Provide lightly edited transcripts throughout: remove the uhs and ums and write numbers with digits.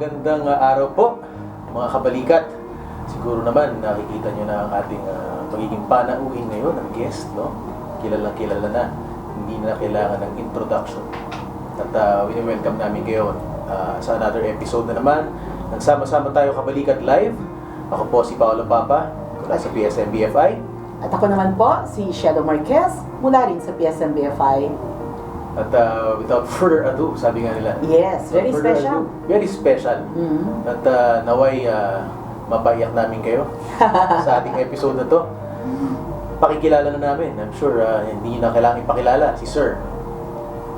magandang araw po mga kabalikat. Siguro naman nakikita nyo na ang ating magiging panauhin ngayon, ang guest, no? Kilala na, hindi na kailangan ng introduction. At wini-welcome namin kayo sa another episode na naman. Nagsama-sama tayo kabalikat live. Ako po si Paolo Papa, mula sa PSM-BFI. At ako naman po, si Shadow Marquez, mula rin sa PSM-BFI. At without further ado, sabi nga nila. Yes, very special. Very special. Mm-hmm. At naway mapaiyak namin kayo sa ating episode na to. Pakikilala na namin. I'm sure hindi nyo na kailangan ipakilala si Sir.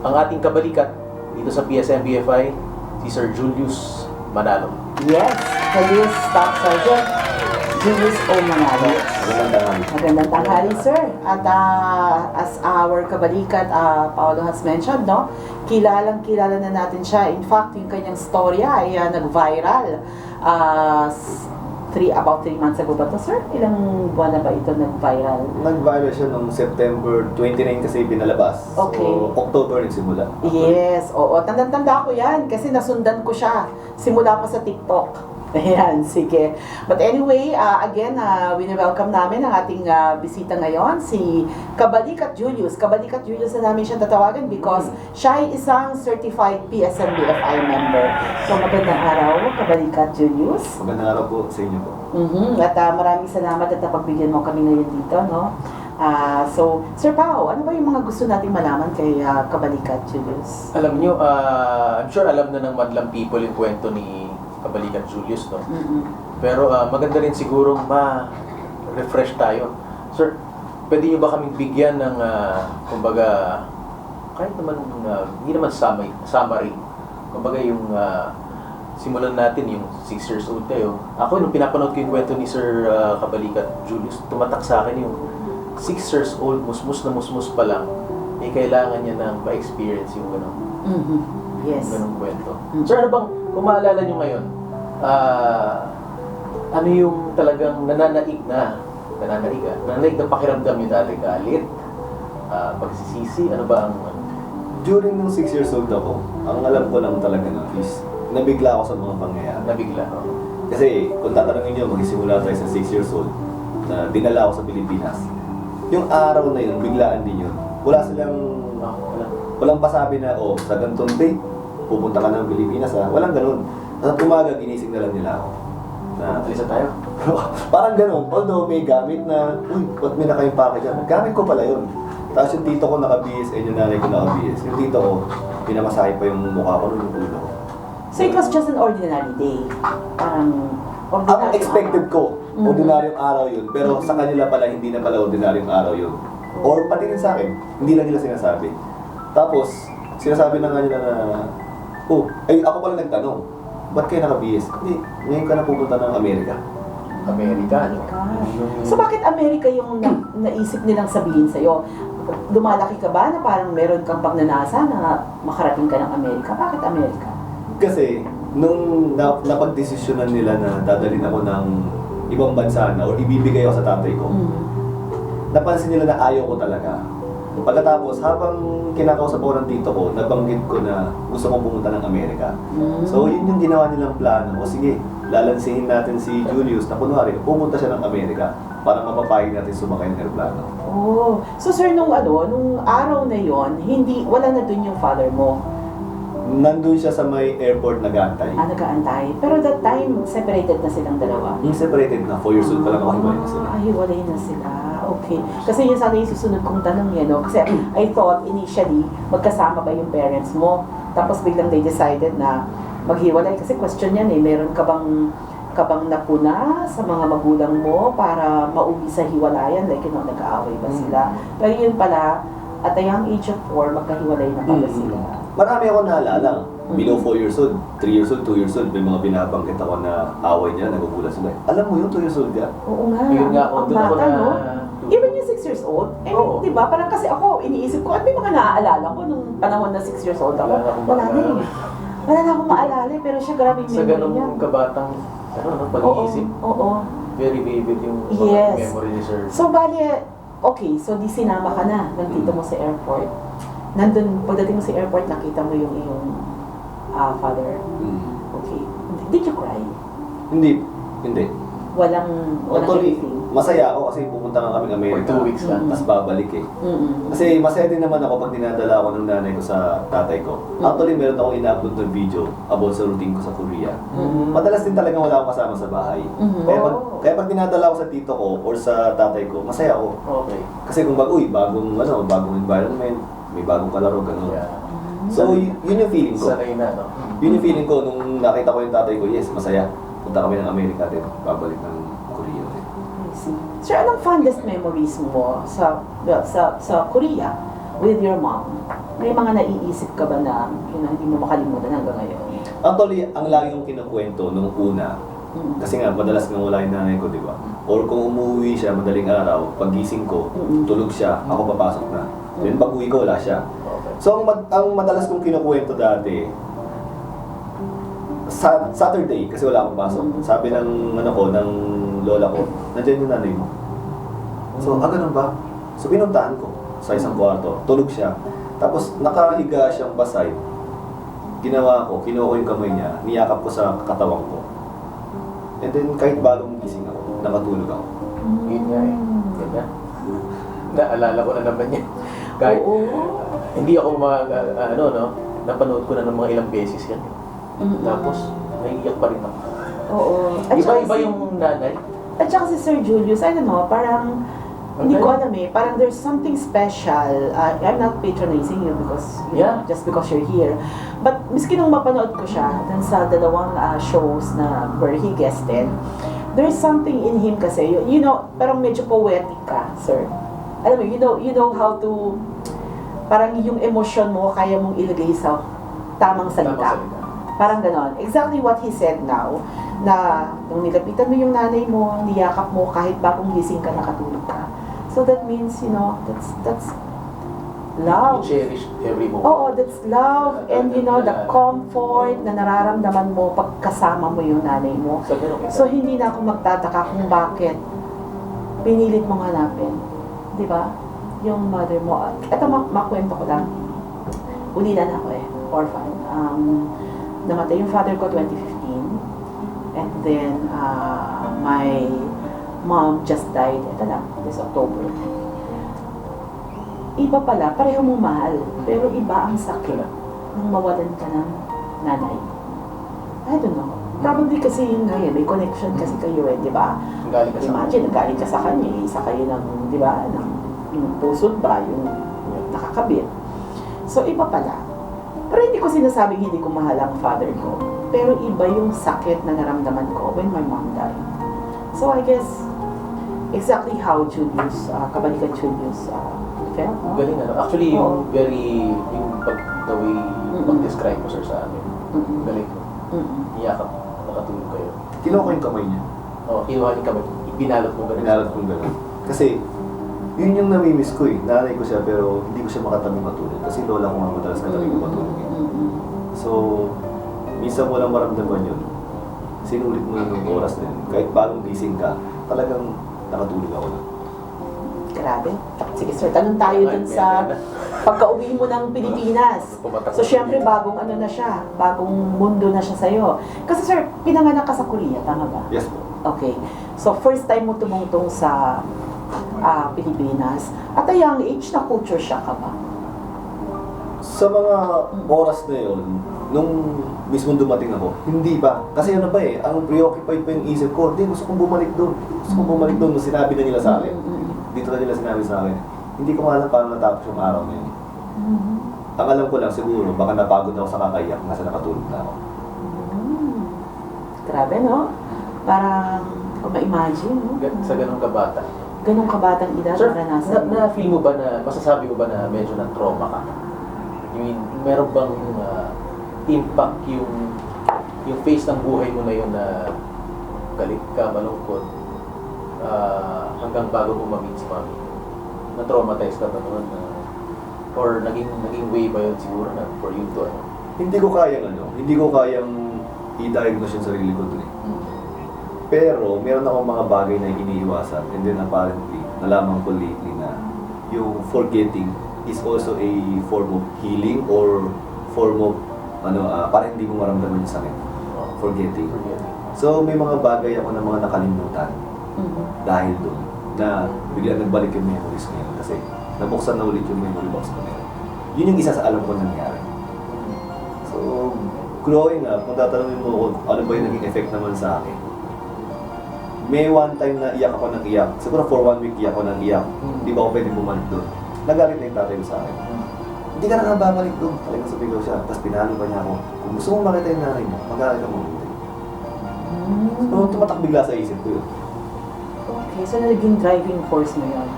Ang ating kabalikat dito sa PSM-BFI, si Sir Julius Manalo. Yes, Police Staff Sergeant Julius O. Manalo. Magandang tanghali, sir. At as our kabalikat, Paolo has mentioned, no? Kilala na natin siya. In fact, yung kanyang storya ay nag-viral. About 3 months ago ba to, sir? Ilang buwan na ba ito nag-viral? Nag-viral siya noong September 29 kasi binalabas. Okay. So, October nagsimula. Yes, oo. Tanda ko yan kasi nasundan ko siya. Simula pa sa TikTok. Ayan, sige. But anyway, again, wini-welcome namin ang ating bisita ngayon, si Kabalikat Julius. Kabalikat Julius na namin siya tatawagan because siya ay isang certified PSM-BFI member. So, magandang araw, Kabalikat Julius. Magandang araw po sa inyo po. At maraming salamat at napagbigyan mo kami ngayon dito, no? So, Sir Pao, ano ba yung mga gusto nating malaman kay Kabalikat Julius? Alam nyo, I'm sure alam na ng madlang people yung kwento ni Kabalikat Julius, no? Pero maganda rin sigurong ma-refresh tayo. Sir, pwede nyo ba kaming bigyan ng, kumbaga, kahit naman, hindi naman summary. Kumbaga yung, simulan natin yung 6 years old kayo. Ako, nung pinapanood ko yung kwento ni Sir Kabalikat Julius, tumatak sa akin yung 6 years old, musmus na musmus pa lang, kailangan niya ng ma-experience yung gano'n. Yes. Ganong kwento. Sir, ano bang, kung maalala nyo ngayon, ano yung talagang nananaig na pakiramdam nyo dati? Galit? Pagsisisi? Ano ba ang... During nung 6 years old ako, ang alam ko lang talaga na is nabigla ako sa mga pangyayari. Nabigla? Kasi kung tatanungin nyo, magsisimula tayo sa 6 years old na dinala ako sa Pilipinas. Yung araw na yun, biglaan din yun. Wala silang... Walang pasabi na, sa ganitong date, pupunta ka ng Pilipinas, walang ganun. At umaga, ginising na lang nila ako. Alisa tayo? Parang ganun. Although may gamit na, ba't may naka-impake dyan? Gamit ko pala yun. Tapos yung tito ko naka-BS, yung nanay ko naka-BS. Yung tito ko, pinamasahe pa yung mukha ko nung ulo ko. So it was just an ordinary day? Parang ordinary Ang expected ko, ordinaryong araw yun. Pero sa kanila pala, hindi na pala ordinaryong araw yun. Or pati rin sa akin, hindi lang nila sinasabi. Tapos, sinasabi na nga nila na, ako pala nagtanong, ba't kayo naka-BS? Hindi, ngayon ka na pupunta ng Amerika. Amerika? So bakit Amerika yung naisip nilang sabihin sa'yo? Lumalaki ka ba na parang meron kang pagnanasa na makarating ka ng Amerika? Bakit Amerika? Kasi, nung napagdesisyonan nila na dadalhin ako ng ibang bansa na o ibibigay ako sa tatay ko, napansin nila na ayaw ko talaga. Pagkatapos, habang kinakausap ako ng tito ko, nabanggit ko na gusto kong pumunta ng Amerika. So, yun yung ginawa nilang plano. O sige, lalansihin natin si Julius na kunwari, pumunta siya ng Amerika para mapapayag natin sumakay ng aeroplano. So sir, nung araw na yon, wala na dun yung father mo? Nandun siya sa may airport nag-aantay. Nag-aantay. Pero that time, separated na silang dalawa? Yung separated na, 4 years old pa lang ako, hiwalay na sila. Hiwalay na sila. Okay. Kasi yun sana yung susunod kong tanong yan, no? Kasi I thought initially, magkasama ba yung parents mo? Tapos biglang they decided na maghiwalay. Kasi question yan meron ka bang napuna sa mga magulang mo para mauwi sa hiwalayan? Like, nag-aaway ba sila? Pero yun pala, at a young age of 4, magkahiwalay na pala sila. Marami ako naalala. Below 4 years old, 3 years old, 2 years old, may mga binabanggit ako na away niya, nagugulat sila. Alam mo yun, 2 years old ka? Oo nga. Yun nga, ang doon ako bata, na... no? Even yung 6 years old, di ba? Parang kasi ako, iniisip ko, at may mga naaalala ko nung panahon na 6 years old ako. Wala na Wala na akong maalala, pero siya grabe yung Sa memory niya. ganung kabatang, pag-iisip. Oo. Very vivid yung Yes. memory ni Sir. So, bali, okay, so di sinama ka na ng tito mo sa airport. Nandun, pagdating mo sa airport, nakita mo yung iyong father. Okay. Did you cry? Hindi. Walang Actually, anything? masaya ako kasi pupunta nga kami Amerika. For 2 weeks lang. Tapos babalik eh. Kasi masaya din naman ako pag dinadala ako ng nanay ko sa tatay ko. Actually, meron akong ina-upload ng video about sa routine ko sa Korea. Madalas din talaga wala akong kasama sa bahay. Kaya pag dinadala ako sa tito ko or sa tatay ko, masaya ako. Okay. Kasi kung bagong environment, may bagong kalaro, gano'n. Yeah. So, yun yung feeling ko. Sanay na, no? Yun yung feeling ko nung nakita ko yung tatay ko, yes, masaya. Punta kami ng Amerika din, babalik ng Korea din. I see. Sir, anong fondest memories mo sa Korea with your mom? May mga naiisip ka ba na hindi mo makalimutan hanggang ngayon? Actually, ang lagi kong kinukwento nung una, kasi nga madalas nga wala yung nanay ko, di ba? Or kung umuwi siya madaling araw, pagising ko, tulog siya, ako papasok na. Then pag uwi ko, wala siya. Okay. So ang madalas kong kinukwento dati, Saturday, kasi wala akong pasok. Sabi ng ng lola ko, nandiyan yung nanay mo. So, ganun ba? So, pinuntahan ko sa isang kwarto. Tulog siya. Tapos, nakahiga siyang basay. Ginawa ko, kinuha ko yung kamay niya, niyakap ko sa katawan ko. And then, kahit bagong gising ako, nakatulog ako. Yun nga eh. Yun nga. Naalala ko na naman yan. Kahit hindi ako napanood ko na ng mga ilang beses yan. Tapos, naiiyak pa rin ako. Oo. At saka Iba yung nanay. At saka si Sir Julius, I don't know, parang, hindi ko alam eh, parang there's something special. I'm not patronizing you because, just because you're here. But, miski nung mapanood ko siya, dun sa dalawang shows na where he guested, there's something in him kasi, you know, parang medyo poetic ka, sir. Alam mo, you know how to, parang yung emosyon mo, kaya mong ilagay sa tamang salita. Parang ganon. Exactly what he said now, na nung nilapitan mo yung nanay mo, niyakap mo, kahit bagong gising ka, nakatulog ka. So that means, that's love. You cherish every moment. Oo, that's love. And the comfort na nararamdaman mo pag kasama mo yung nanay mo. So hindi na ako magtataka kung bakit pinilit mong hanapin. Di ba? Yung mother mo. Ito, makwento ko lang. Ulilan ako orphan. Namatay yung father ko 2015. And then, my mom just died. Ito lang, this October. Iba pala, pareho mong mahal. Pero iba ang sakit nung mawalan ka ng nanay. I don't know. Probably kasi yun nga may connection kasi kayo di ba? Imagine, nagaling ka sa kanya, isa kayo ng, di ba, yung pusod ba, yung nakakabit. So, iba pala. Pero hindi ko sinasabing hindi ko mahal ang father ko. Pero iba yung sakit na naramdaman ko when my mom died. So I guess, exactly how Julius, kabalikan Julius, felt. No? Galing Actually, yung the way pag-describe mo sir sa amin. Galing mo. Iyakap, nakatulog kayo. Kinuha ko yung kamay niya. Kinuha yung kamay. Ipinalot mo ganun. Pinalot kong gano'n. Kasi, yun yung namimiss ko Nanay ko siya pero hindi ko siya makatabing matulog. Kasi lola ko nga madalas katabing ko matulog So, minsan mo lang maramdaman yun. Sinulit mo na ng oras na yun. Kahit bagong gising ka, talagang nakatulog ako na. Grabe. Sige sir, tanong tayo dun sa pagka-uwi mo ng Pilipinas. So syempre bagong na siya, bagong mundo na siya sa'yo. Kasi sir, pinanganak ka sa Korea, tama ba? Yes po. Okay. So first time mo tumungtong sa Pilipinas. At a young age, na culture shock ka ba? Sa mga oras na yun, nung mismo dumating ako, hindi pa. Kasi ang preoccupied pa yung isip ko, hindi, gusto kong bumalik doon. Gusto kong bumalik doon, sinabi na nila sa akin. Dito na nila sinabi sa akin. Hindi ko alam paano natapos yung araw na yun. Ang alam ko lang siguro, baka napagod ako sa kakaiyak, nasa nakatulog na ako. Grabe, no? Parang, kung ma-imagine, no? Sa ganung kabata. Ganong kabatang edad, Sir, naranasan mo. na-feel mo ba masasabi mo ba na medyo na-trauma ka? I mean, meron bang impact yung phase ng buhay mo na yun na galit ka, malungkot, hanggang bago mo ma-meet si mami? Na-traumatize ka ba noon? Or naging way ba yun siguro na for you to Hindi ko kayang i-diagnose yung sarili ko dun Pero, meron akong mga bagay na iniiwasan. And then apparently, nalaman ko lately na yung forgetting is also a form of healing or form of, para hindi mo maramdaman yung sakit. forgetting. So may mga bagay ako na mga nakalimutan dahil doon na bigla nagbalik yung memories ngayon kasi nabuksan na ulit yung memory box ko ngayon. Yun yung isa sa alam ko nangyari. So, growing up, kung tatanungin mo ako ano ba yung naging effect naman sa akin, may one time na iyak ako ng iyak. Siguro for 1 week iyak ako ng iyak. Hindi ba ako pwede bumalik doon? Nagalit na yung tatay ko sa akin. Hindi ka na nga babalik doon. Talagang sabigaw siya. Tapos pinalo pa niya ako. Kung gusto mong makita yung nanay mo, mag-aaral ka mo. So, tumatak bigla sa isip ko yun. Okay, so naging driving force mo yun.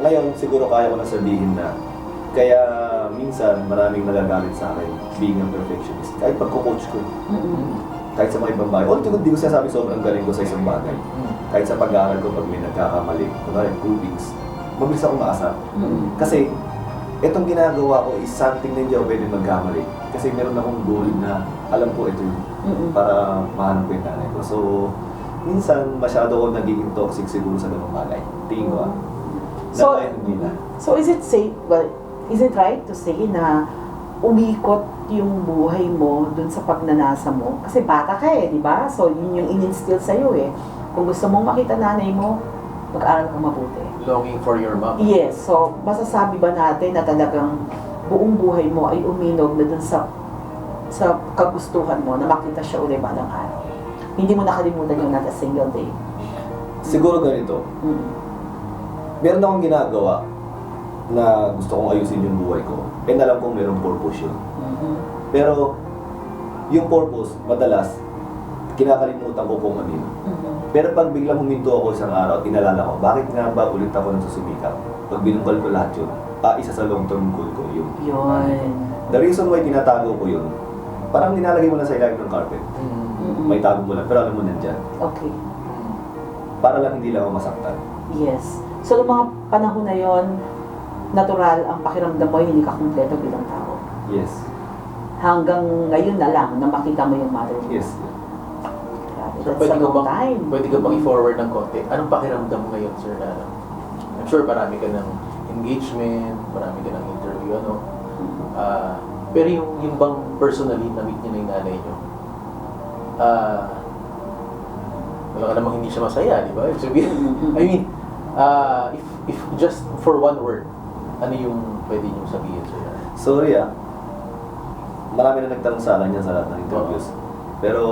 Ngayon, siguro kaya ko na sabihin na kaya minsan maraming nagagalit sa akin being a perfectionist. Kahit pagko-coach ko. Kahit sa mga ibang bagay. Although hindi ko sinasabi sobrang galing ko sa isang bagay. Kahit sa pag-aaral ko pag may nagkakamali, kunwari groupings, mabilis ako maasar. Kasi itong ginagawa ko is something na hindi ako pwede magkamali. Kasi meron akong goal na alam ko ito yun para mahanap ko yung nanay ko. So, minsan masyado ako nagiging toxic siguro sa ganung bagay. Tingin ko So is it safe, is it right to say na umikot yung buhay mo dun sa pagnanasa mo? Kasi bata ka di ba? So yun yung in-instill sa'yo Kung gusto mong makita nanay mo, mag-aaral ka mabuti. Longing for your mom. Yes, so masasabi ba natin na talagang buong buhay mo ay uminog na dun sa kagustuhan mo na makita siya ulit balang araw? Hindi mo nakalimutan yung not a single day. Siguro ganito. Meron akong ginagawa na gusto kong ayusin yung buhay ko. And alam kong merong purpose yun. Pero yung purpose, madalas, kinakalimutan ko kung ano yun. Pero pag biglang huminto ako isang araw, inalala ko, bakit nga ba ulit ako nagsusumikap? Pag binungkal ko lahat yun, isa sa long-term goal ko yun. The reason why tinatago ko yun, parang nilalagay mo lang sa ilalim ng carpet. May tago mo lang, pero alam mo nandyan. Okay. Para lang hindi lang ako masaktan. Yes. So, noong mga panahon na yon, natural ang pakiramdam mo, hindi ka kumpleto bilang tao. Yes. Hanggang ngayon na lang na makita mo yung mother mo. Yes. Grabe, So, that's a long time. pwede ko bang i-forward ng konti? Anong pakiramdam mo ngayon, sir? Na, I'm sure marami ka ng engagement, marami ka ng interview, pero yung bang personally na-meet niyo na yung nanay niyo, wala ka namang hindi siya masaya, di ba? Ibig sabihin, I mean, if just for one word, ano yung pwede niyong sabihin, sir? Sorry marami na nagtanong sa akin yan sa lahat ng interviews. Pero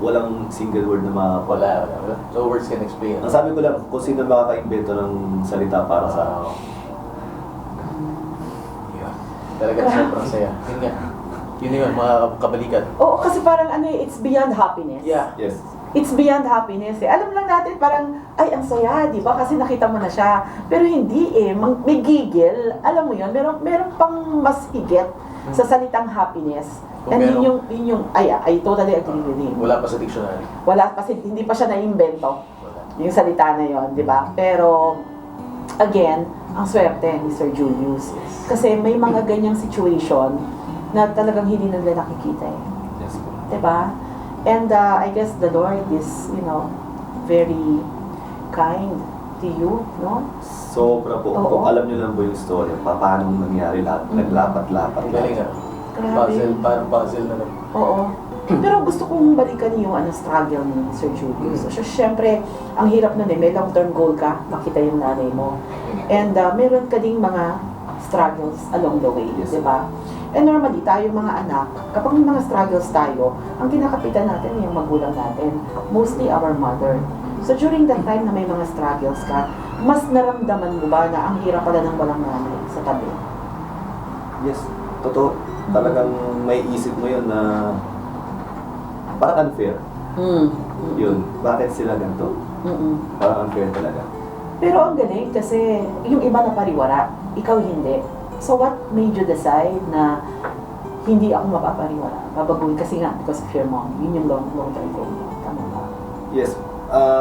walang single word na Wala. So words can explain. Ang sabi ko lang, kung sino makaka-invento ng salita para sa Yeah. Talaga sobrang saya. Yun nga. Yun yun, mga kabalikan. Oo, kasi parang it's beyond happiness. Yeah. Yes. It's beyond happiness Alam lang natin parang, ay, ang saya, di ba? Kasi nakita mo na siya. Pero hindi may gigil. Alam mo yun, meron pang mas higit sa salitang happiness. Kung And yun yung, I totally agree with him. Wala pa sa dictionary. Wala kasi, hindi pa siya na-invento. Yung salita na yon, di ba? Pero, again, ang swerte ni Sir Julius. Kasi may mga ganyang situation na talagang hindi nila nakikita Yes. Di ba? And I guess the Lord is, very kind to you, no? Sobra po. Oo. Kung alam niyo lang po yung story, paano nangyari lahat, naglapat-lapat. Ang galing Puzzle, parang puzzle na lang. Oo. Pero gusto kong balikan yung struggle ni Sir Julius. So, syempre, ang hirap nun may long-term goal ka, makita yung nanay mo. And meron ka ding mga struggles along the way, Yes. di ba? And normally, tayong mga anak, kapag may mga struggles tayo, ang kinakapitan natin yung magulang natin. Mostly our mother. So during that time na may mga struggles ka, mas naramdaman mo ba na ang hirap pala ng walang nanay sa tabi? Yes. Totoo. Talagang may isip mo yun na parang unfair. Yun. Bakit sila ganito? Parang unfair talaga. Pero ang galing kasi yung iba na pariwara, ikaw hindi. So what made you decide na hindi ako mapapariwara? Babaguhin kasi nga because of your mom. Yun yung long-term goal mo. Tama ba? Yes.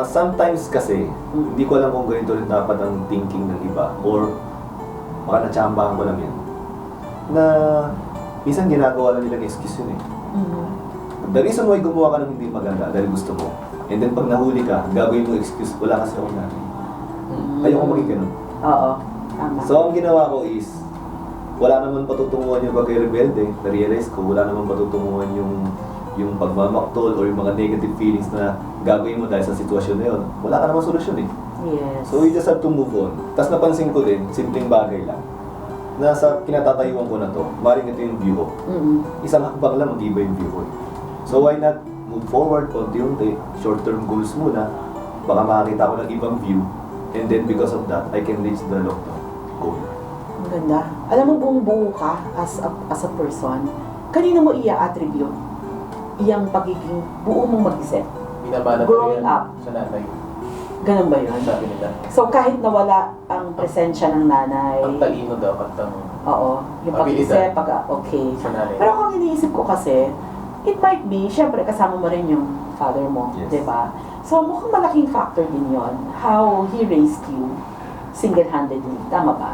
Sometimes kasi, hindi ko alam kung ganito rin dapat ang thinking ng iba or baka natsambahan ko lang yan. Na minsan ginagawa lang nilang excuse yun The reason why gumawa ka ng hindi maganda dahil gusto mo. And then pag nahuli ka, gagawin mo excuse, wala kasi ako nanay. Ayoko maging ganun. Oo. Tama. So ang ginawa ko is, wala naman patutunguhan yung pagka-rebelde. Na-realize ko, wala naman patutunguhan yung yung pagmamaktol or yung mga negative feelings na gagawin mo dahil sa sitwasyon na yun, wala ka naman solusyon eh. Yes. So you just have to move on. Tapos napansin ko din, simpleng bagay lang. Nasa kinatatayuan ko na to, maring ito yung view ko. Isang hakbang lang, mag-iba yung view ko. So why not move forward, konti-unti, short-term goals muna, baka makakita ko ng ibang view, and then because of that, I can reach the long-term goal. Ang ganda. Alam mo, buong buo ka as a person, kanino mo i-attribute iyang pagiging buo mong mag-isip? Binabana Growing yan up. sa nanay. Ganun ba yun? Ang sabi nila. So kahit nawala ang presensya ng nanay, Ang talino daw at ang oo, yung Abilidad. pag-isip, okay. sa nanay. Pero kung iniisip ko kasi, it might be, syempre kasama mo rin yung father mo, Yes. di ba? So mukhang malaking factor din yon how he raised you single-handedly. Tama ba?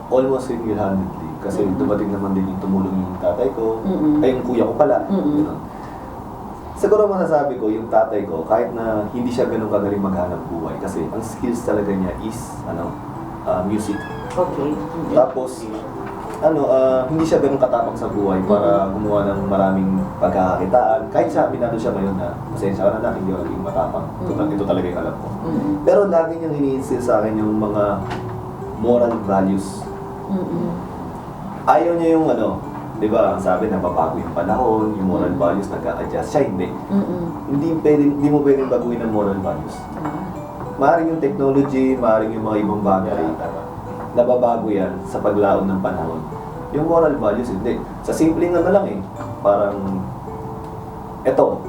Almost single-handedly, kasi dumating naman din yung tumulong yung tatay ko, Mm-mm. ay yung kuya ko pala. Mm-mm. Ganun. Siguro masasabi ko, yung tatay ko, kahit na hindi siya ganun kagaling maghanap buhay, kasi ang skills talaga niya is, music. Okay. Tapos, hindi siya ganun katapang sa buhay para gumawa ng maraming pagkakakitaan. Kahit siya, binado siya ngayon na, pasensya ka na hindi ako naging matapang. Ito talaga yung alam ko. Mm-mm. Pero lagi niyang ini-instill sa akin yung mga moral values. Mm-mm. Ayaw niya yung di ba, ang sabi nababago yung panahon, yung moral values nagka-adjust. Siya hindi. Mm-mm. Hindi mo pwedeng baguhin ang moral values. Ah. Maaaring yung technology, maaaring yung mga ibang bagay, Yeah, tama. nababago yan sa paglaon ng panahon. Yung moral values, hindi. Sa simpleng lang eh. Parang, eto,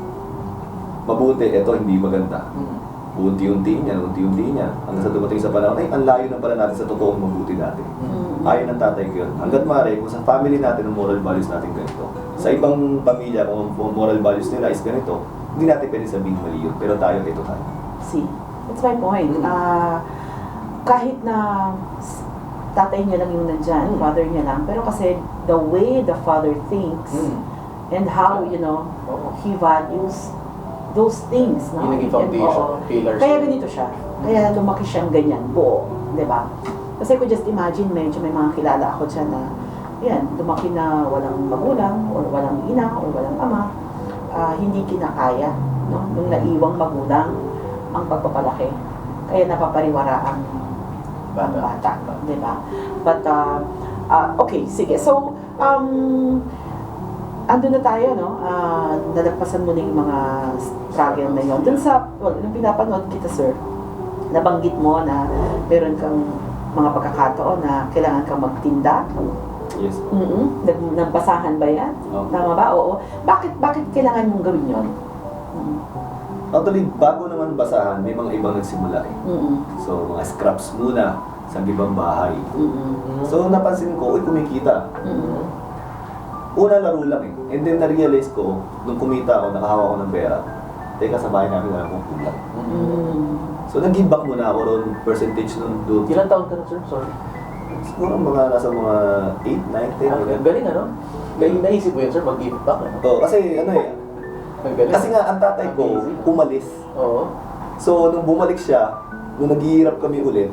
mabuti, eto hindi maganda. Unti-unti niya. Hanggang sa dumating sa panahon, ay, ang layo na pala natin sa totoong mabuti natin. Mm-mm. Ayaw ng tatay ko yun. Hanggat maaari, kung sa family natin ang moral values natin ganito. Sa ibang pamilya, kung ang moral values nila is ganito, hindi natin pwede sabihin mali yun. Pero tayo, ito tayo. See, that's my point. Kahit na tatay niya lang yung nandyan, father niya lang, pero kasi the way the father thinks and how, Oo. he values those things, no? Yung naging And, foundation, oo. pillars. Kaya ganito siya. Kaya lumaki siyang ganyan, buo, di ba? Kasi ko just imagine, medyo may mga kilala ako dyan na, yan, lumaki na walang magulang, or walang ina, or walang ama, hindi kinakaya, no? Nung naiwang magulang ang pagpapalaki. Kaya napapariwara ang bata, di ba? But, okay, sige. So, ando na tayo, no? Nalagpasan mo na yung mga struggle na yun. Dun sa, nung pinapanood kita, sir, nabanggit mo na meron kang mga pagkakataon na kailangan kang magtinda. Yes. Nagbasahan ba yan? Oo. Tama ba? Oo. Bakit kailangan mong gawin yun? Actually, bago naman basahan, may mga ibang nagsimula eh. So, mga scraps muna sa ibang bahay. So, napansin ko, kumikita. Una, laro lang eh. And then, na-realize ko, nung kumita ako, nakahawa ko ng pera. Teka, sa bahay namin, wala akong kulang. So, nag-give back muna ako ron, percentage nun doon. Ilang taon ka na, sir? Sorry. Siguro nasa mga 8, 9, 10. Ang galing, Galing naisip mo yun, sir, mag-give back, Oo, kasi Ang galing. kasi nga ang tatay ko umalis. Oo. So, nung bumalik siya, nung naghihirap kami ulit,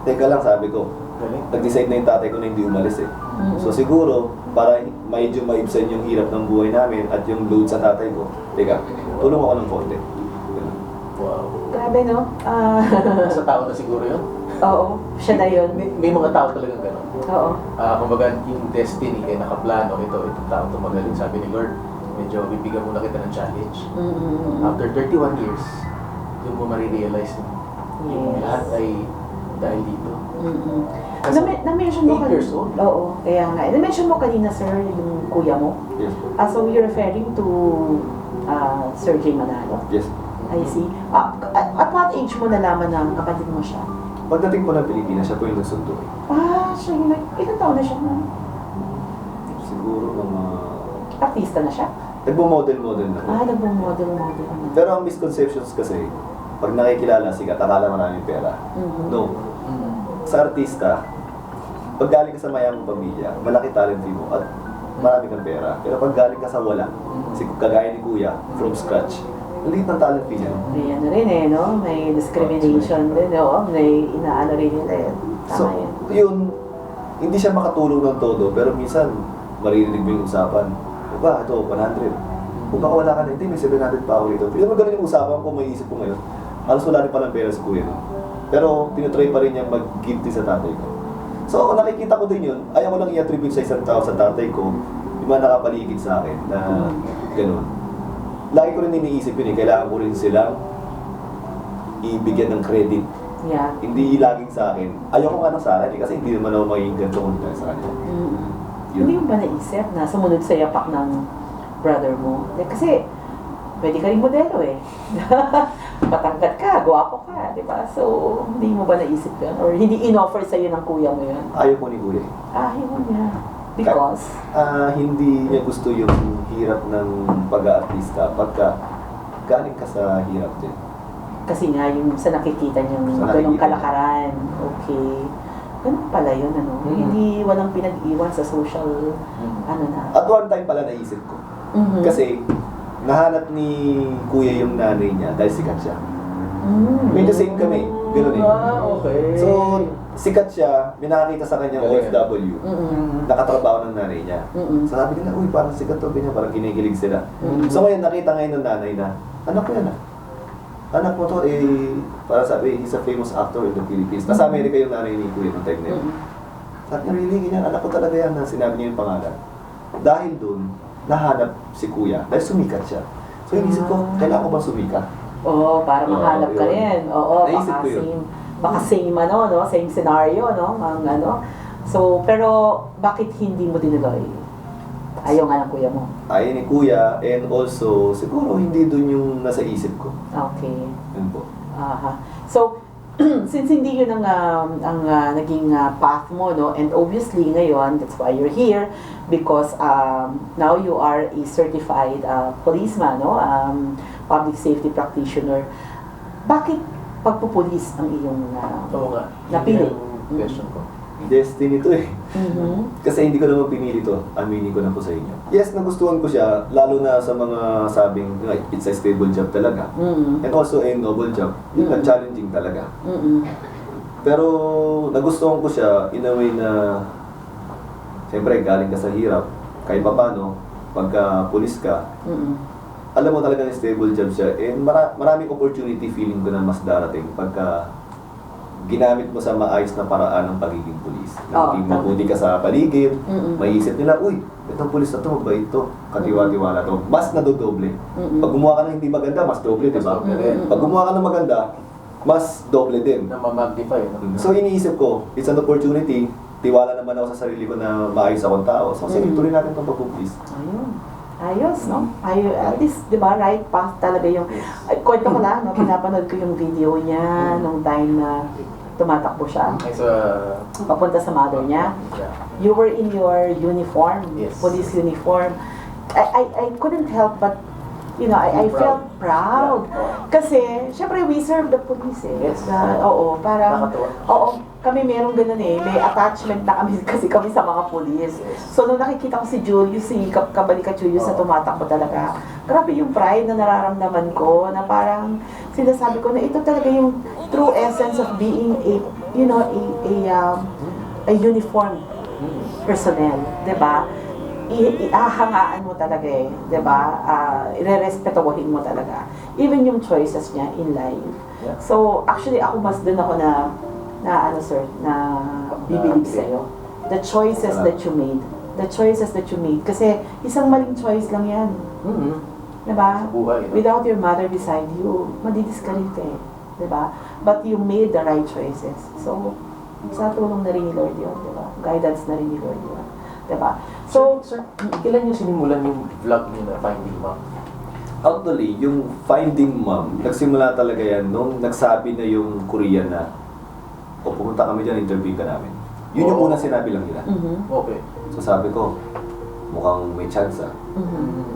teka lang, sabi ko, Galing. nag-decide na yung tatay ko na hindi umalis eh. So siguro, para medyo maibsan yung hirap ng buhay namin at yung load sa tatay ko, teka, tulong ako ng konti. Ganun. Wow. Grabe, no? Sa tao na siguro yun. Oo, siya na yun. May mga tao talagang gano'n. Oo. Kumbaga, yung destiny ay nakaplano, itong tao ito magaling. Sabi ni Lord, medyo bibigyan muna kita ng challenge. After 31 years, doon mo marirealize na yung lahat ay dahil dito. Kasi Na-mention mo 8 years old. Oo, kaya nga. Na-mention mo kanina, sir, yung kuya mo. Yes. So you're referring to Sir J. Manalo? Yes. I see. At what age mo nalaman na kapatid mo siya? Pagdating po ng Pilipinas, siya po yung nagsundo eh. Siya yung ilang taon na siya? Siguro mga... Artista na siya? Nagbo-model-model na po. Nagbo-model na. Pero ang misconceptions kasi, pag nakikilala sikat, akala maraming pera. No. Sa artista, pag galing ka sa mayamang pamilya, malaki talent fee mo at marami kang pera. Pero pag galing ka sa wala, kagaya ni Kuya, from scratch, maliit ng talent fee niya. May ano rin no? May discrimination din, no? May inaano rin nila yun. So, Tama yun. yun, hindi siya makatulong ng todo, pero minsan, maririnig mo yung usapan. Diba, ito, 100. Kung baka wala ka na, hindi, may 700 pa ako dito. Hindi naman ganun yung usapan ko, may isip ko ngayon. Halos wala rin palang pera si kuya. No? Pero tinutry pa rin niya mag-guilty sa tatay ko. So nakikita ko din yun, ayaw ko lang i-attribute sa isang tao sa tatay ko, yung mga nakapaligid sa akin na gano'n. Lagi ko rin iniisip yun kailangan ko rin silang ibigyan ng credit. Yeah. Hindi laging sa akin. Ayaw ko nga sa akin kasi hindi naman ako magiging ganito kung sa kanila. Hindi mo ba naisip na sumunod sa yapak ng brother mo? Kasi pwede ka rin modelo eh. Patangkat ka, gwapo ka, di ba? So, hindi mo ba naisip yun? Or hindi in-offer sa'yo ng kuya mo yun? Ayaw ko ni kuya. Ayaw niya. Because? Hindi niya gusto yung hirap ng pag-aartista pagka galing ka sa hirap din. Kasi nga, yung sa nakikita niyang ganong kalakaran. Okay. Ganun pala yun, ano? Hindi walang pinag-iwan sa social, ano na. At one time pala naisip ko. Kasi, nahanap ni kuya yung nanay niya dahil sikat siya. Medyo same kami. Ganun eh. Okay. So, sikat siya, may nakakita sa kanyang OFW. Nakatrabaho ng nanay niya. So, sabi nila, uy, parang sikat to, ganyan, parang kinikilig sila. So, ngayon nakita ngayon ng nanay na, anak ko yan ah. Anak mo to, para sabi, he's a famous actor in the Philippines. Nasa Amerika yung nanay ni kuya ng time na yun. Sabi niya, really, ganyan, anak ko talaga yan, sinabi niya yung pangalan. Dahil dun, nahanap si kuya, dahil sumikat siya. So, inisip ko, kailangan ko ba sumikat? Oo, para mahanap ka yun. rin. Oo, Naisip baka ko yun. same, ano, no? Same scenario, no? Ano. So, pero, bakit hindi mo tinuloy? Ayaw nga ng kuya mo. Ayaw ni kuya, and also, siguro hindi dun yung nasa isip ko. Okay. Yun po. Aha. So, since hindi yun ang naging path mo, no? And obviously, ngayon, that's why you're here, because now you are a certified policeman, no? Public safety practitioner. Bakit pagpupulis ang iyong Oo nga. napili? Yung question ko. Destiny to eh. Kasi hindi ko naman pinili to. Aminin ko na po sa inyo. Yes, nagustuhan ko siya, lalo na sa mga sabing, like, it's a stable job talaga. And also a noble job. Yun lang, challenging talaga. Pero nagustuhan ko siya in a way na, siyempre, galing ka sa hirap. Kahit pa paano, pagka pulis ka, alam mo talaga na stable job siya. And maraming opportunity feeling ko na mas darating pagka ginamit mo sa maayos na paraan ng pagiging pulis. Naging mabuti ka sa paligid, maiisip nila, uy, itong pulis na to, mabait to, katiwa-tiwala to. Mas nadodoble. Pag gumawa ka ng hindi maganda, mas doble, di ba? Pag gumawa ka ng maganda, mas doble din. Na ma-magnify. No? So iniisip ko, it's an opportunity, tiwala naman ako sa sarili ko na maayos akong tao. So sige, tuloy natin itong pagpupulis. Ayun. Ayos, no? At least, di ba, right path talaga yung... Kwento ko lang, no? Pinapanood ko yung video niya nung time na tumatakbo siya. Papunta sa mother niya. Yeah. You were in your uniform, Yes. police uniform. I couldn't help but, you know, I felt proud. Kasi, syempre, we serve the police eh. Yes. Oo, parang... Nakakatuwa. Oo, kami merong ganun eh. May attachment na kami kasi kami sa mga police. Yes. So, nung nakikita ko si Julius, si Kabalikat Julius na tumatakbo talaga, grabe yung pride na nararamdaman ko, na parang sinasabi ko na ito talaga yung true essence of being a, you know, a uniform personnel, 'di ba? Ihahangaan mo talaga eh, 'di ba? Irerespetuhin mo talaga. Even yung choices niya in life. Yeah. So, actually ako mas din ako na ano sir, na bibilib sa'yo. The choices that you made. The choices that you made. Kasi isang maling choice lang yan. Diba? Buhay. Without your mother beside you, madidiscourage ka eh. Diba? But you made the right choices. So, sa tulong na rin ni Lord yun. Diba? Guidance na rin ni Lord yun. Diba? So, sir, kailan niyo sinimulan yung vlog niyo na Finding Mom? Actually, yung Finding Mom, nagsimula talaga yan nung nagsabi na yung Korean na, o pumunta kami dyan, interview ka namin. Yun yung unang sinabi lang nila. Okay. So sabi ko, mukhang may chance ah.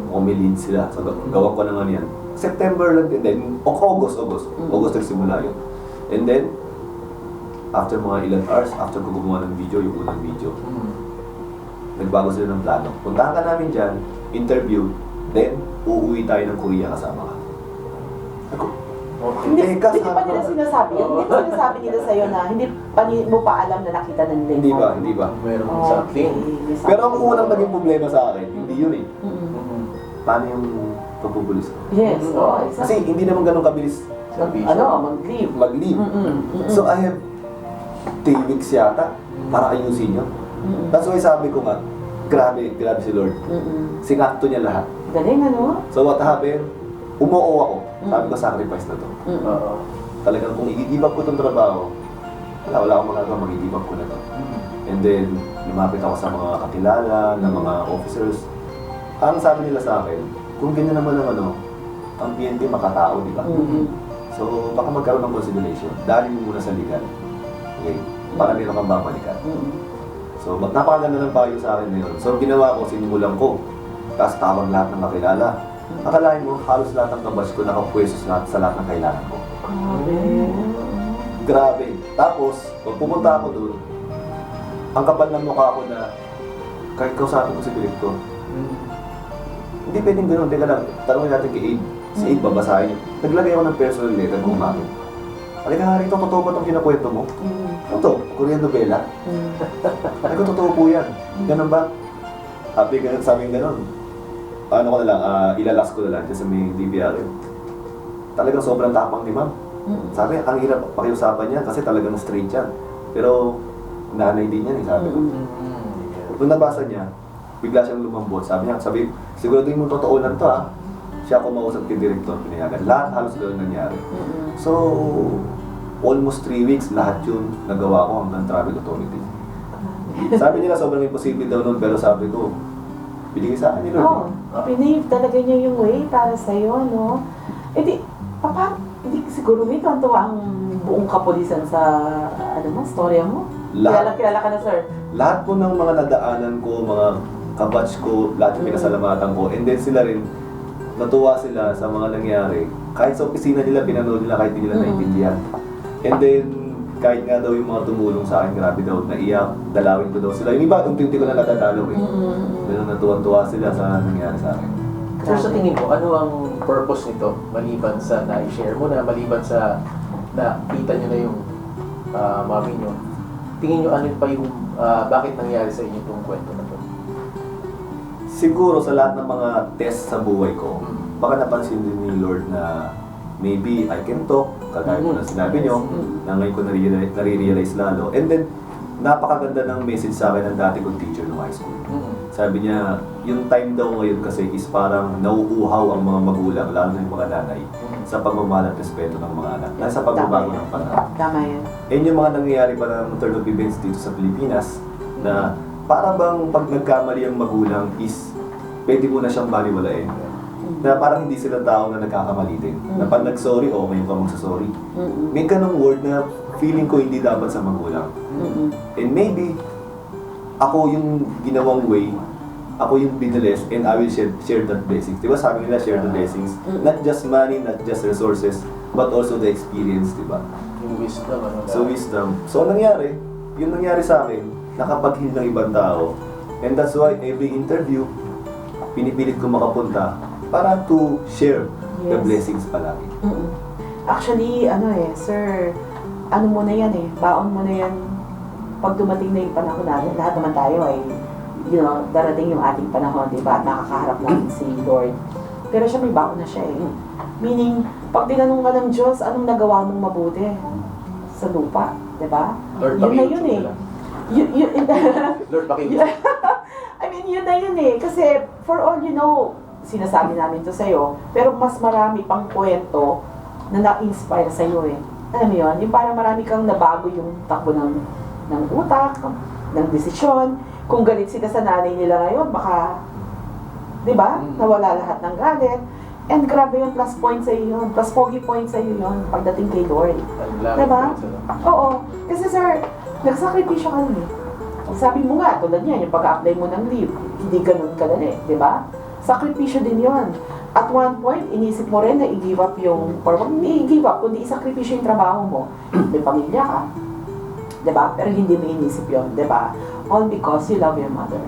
Mukhang may lead sila. So gawa ko naman yan. September lang din. Then, August nagsimula yun. And then, after mga ilang hours, after ko gumawa ng video, yung unang video, nagbago sila ng plano. Puntahan ka namin dyan, interview, then, uuwi tayo ng Korea kasama ka. Ako, hindi pa nila sinasabi yan. Hindi pa sinasabi nila sa'yo na hindi pa mo pa alam na nakita na nila. Hindi ba? Meron something. Pero ang unang naging problema sa akin, hindi yun eh. paano yung pagpupulis ko? Yes, oo, Kasi hindi naman ganun kabilis mag-leave. mag-leave. So I have 3 weeks yata para ayusin yun. That's why sabi ko nga, grabe si Lord. Sinakto niya lahat. Galing, ano? So what happened? Umuo ako. Sabi ko, sacrifice na to. Talagang kung i-give up ko itong trabaho, wala akong magagawa, mag-give up ko na to. And then, lumapit ako sa mga kakilala, ng mga officers. Ang sabi nila sa akin, kung ganyan naman ang PNP makatao, di ba? So, baka magkaroon ng consideration. Dali mo muna sa legal. Okay? Para meron kang babalikan. So, napakaganda ng payo sa akin ngayon. So, ginawa ko, sinimulan ko. Tapos tawag lahat ng makilala. Akalain mo, halos lahat ng kabas ko nakapwesos lahat sa lahat ng kailangan ko. Grabe. Tapos, pag pumunta ako doon, ang kapal ng mukha ko na kahit kausapin ko si Director, hindi pwedeng gano'n. Teka lang, tanongin natin kay Abe. Si Abe, babasahin niyo. Naglagay ako ng personal letter kung bakit. Halika nga rito, totoo ba itong kinakwento mo? Totoo, Korean novela. Ay ko, totoo po yan. Ganun ba? Sabi ng ganun. Ano ko na lang, ilalas ko na lang sa may DBR. Talagang sobrang tapang ni ma'am. Sabi, ang hirap pakiusapan niya kasi talagang straight yan. Pero, nanay din yan, sabi ko. Nung nabasa niya, bigla siyang lumambot. Sabi niya, siguraduhin mo totoo lang to ha. Siya kumausap kay Director, pinayagan. Lahat halos gano'n nangyari. So, almost 3 weeks, lahat yun nagawa ko hanggang travel authority. Sabi nila sobrang imposible daw nun, pero sabi ko, binigay sa akin ni Lord. Pinave talaga niya yung way para sa'yo, no? Hindi siguro may kanto ang buong kapulisan sa, storya mo? Kilala ka na, sir? Lahat po ng mga nadaanan ko, mga kabatch ko, lahat yung pinasalamatan ko, and then sila rin, natuwa sila sa mga nangyari. Kahit sa opisina nila, pinanood nila kahit hindi nila naiintindihan. And then, kahit nga daw yung mga tumulong sa akin, grabe daw, naiyak, dalawin ko daw sila. Yung iba, unti-unti ko na natadalaw eh. Pero natuwa-tuwa sila sa nangyari sa akin. Sir, sa tingin mo, ano ang purpose nito? Maliban sa na-share mo na, maliban sa nakita nyo na yung mami nyo, tingin nyo ano pa yung bakit nangyari sa inyo itong kwento na to? Siguro sa lahat ng mga test sa buhay ko, baka napansin din ni Lord na maybe I can talk, kagaya ko na sinabi nyo, na ngayon ko nare-realize lalo. And then, napakaganda ng message sa akin ng dati kong teacher ng high school. Sabi niya, yung time daw ngayon kasi is parang nauuhaw ang mga magulang, lalo na yung mga nanay, sa pagmamahal at respeto ng mga anak, nasa pagbabago ng panahon. Tama yan. And yung mga nangyayari pa ng turn of events dito sa Pilipinas, na para bang pag nagkamali ang magulang is pwede mo na siyang baliwalain. Na parang hindi sila tao na nagkakamali din. Na pag nag-sorry, okay ka magsasorry. May ganong word na feeling ko hindi dapat sa magulang. And maybe, ako yung ginawang way, ako yung biniless, and I will share that blessings. Diba sabi nila, share the blessings. Not just money, not just resources, but also the experience, diba? Yung wisdom, So wisdom. So nangyari, yung nangyari sa akin, nakapag-heal ng ibang tao. And that's why every interview, pinipilit ko makapunta para to share the blessings palagi. Actually, sir, mo na yan baon mo na yan. Pag dumating na yung panahon natin, lahat naman tayo ay, darating yung ating panahon, di ba? Nakakaharap natin si Lord. Pero siya may baon na siya Meaning, pag tinanong ka ng Diyos, anong nagawa mong mabuti sa lupa, di ba? Lord, Yun na yun Lord, I mean, yun na yun Kasi, for all you know, sinasabi namin to sa'yo, pero mas marami pang kwento na na-inspire sa'yo Alam mo yun? Yung parang marami kang nabago yung takbo ng utak, ng desisyon. Kung galit sila sa nanay nila ngayon, baka, di ba? Nawala lahat ng galit. And grabe yun, plus point sa'yo yun. Plus pogi point sa'yo yun pagdating kay Lord. Diba? Oo. Kasi sir, nagsakripisyo ka nun Sabi mo nga, tulad niyan, yung pag-apply mo ng leave, hindi ganun kadali, di ba? Sakripisyo din yun. At one point, inisip mo rin na i-give up yung, hindi i-give up, kundi isakripisyo yung trabaho mo. May pamilya ka, di ba? Pero hindi mo inisip yun, di ba? All because you love your mother.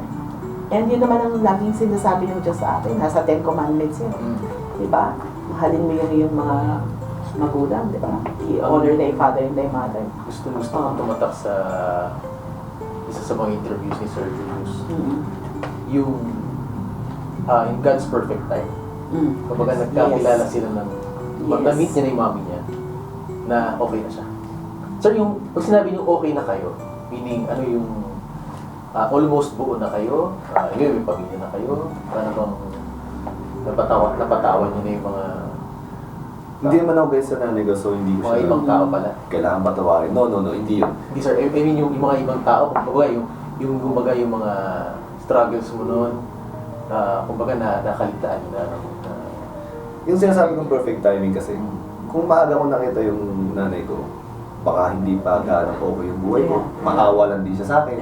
And yun naman ang laging sinasabi ng Diyos sa atin, nasa 10 Commandments yun. Di ba? Mahalin mo yung mga magulang, di ba? I-honor thy father and thy mother. Gusto kong tumatak sa isa sa mga interviews ni Sir Julius. Yung in God's perfect time. Kapag nagkakilala sila ng na-meet niya na yung mommy niya, na okay na siya. Sir, yung pag sinabi niyo okay na kayo, meaning ano yung almost buo na kayo, may pamilya na kayo, ano bang napatawan niyo na yung mga Hindi naman ako guys sa nanay ko, so hindi ko mga siya ibang tao pala. kailangan patawarin. No, hindi yun. Hindi sir, I mean yung mga ibang tao, kumbaga yung mga struggles mo noon, kumbaga nakaligtaan na. Yung sinasabi kong perfect timing kasi, kung maaga ko nakita yung nanay ko, baka hindi pa gaano okay yung buhay ko. Maawa lang din siya sa akin.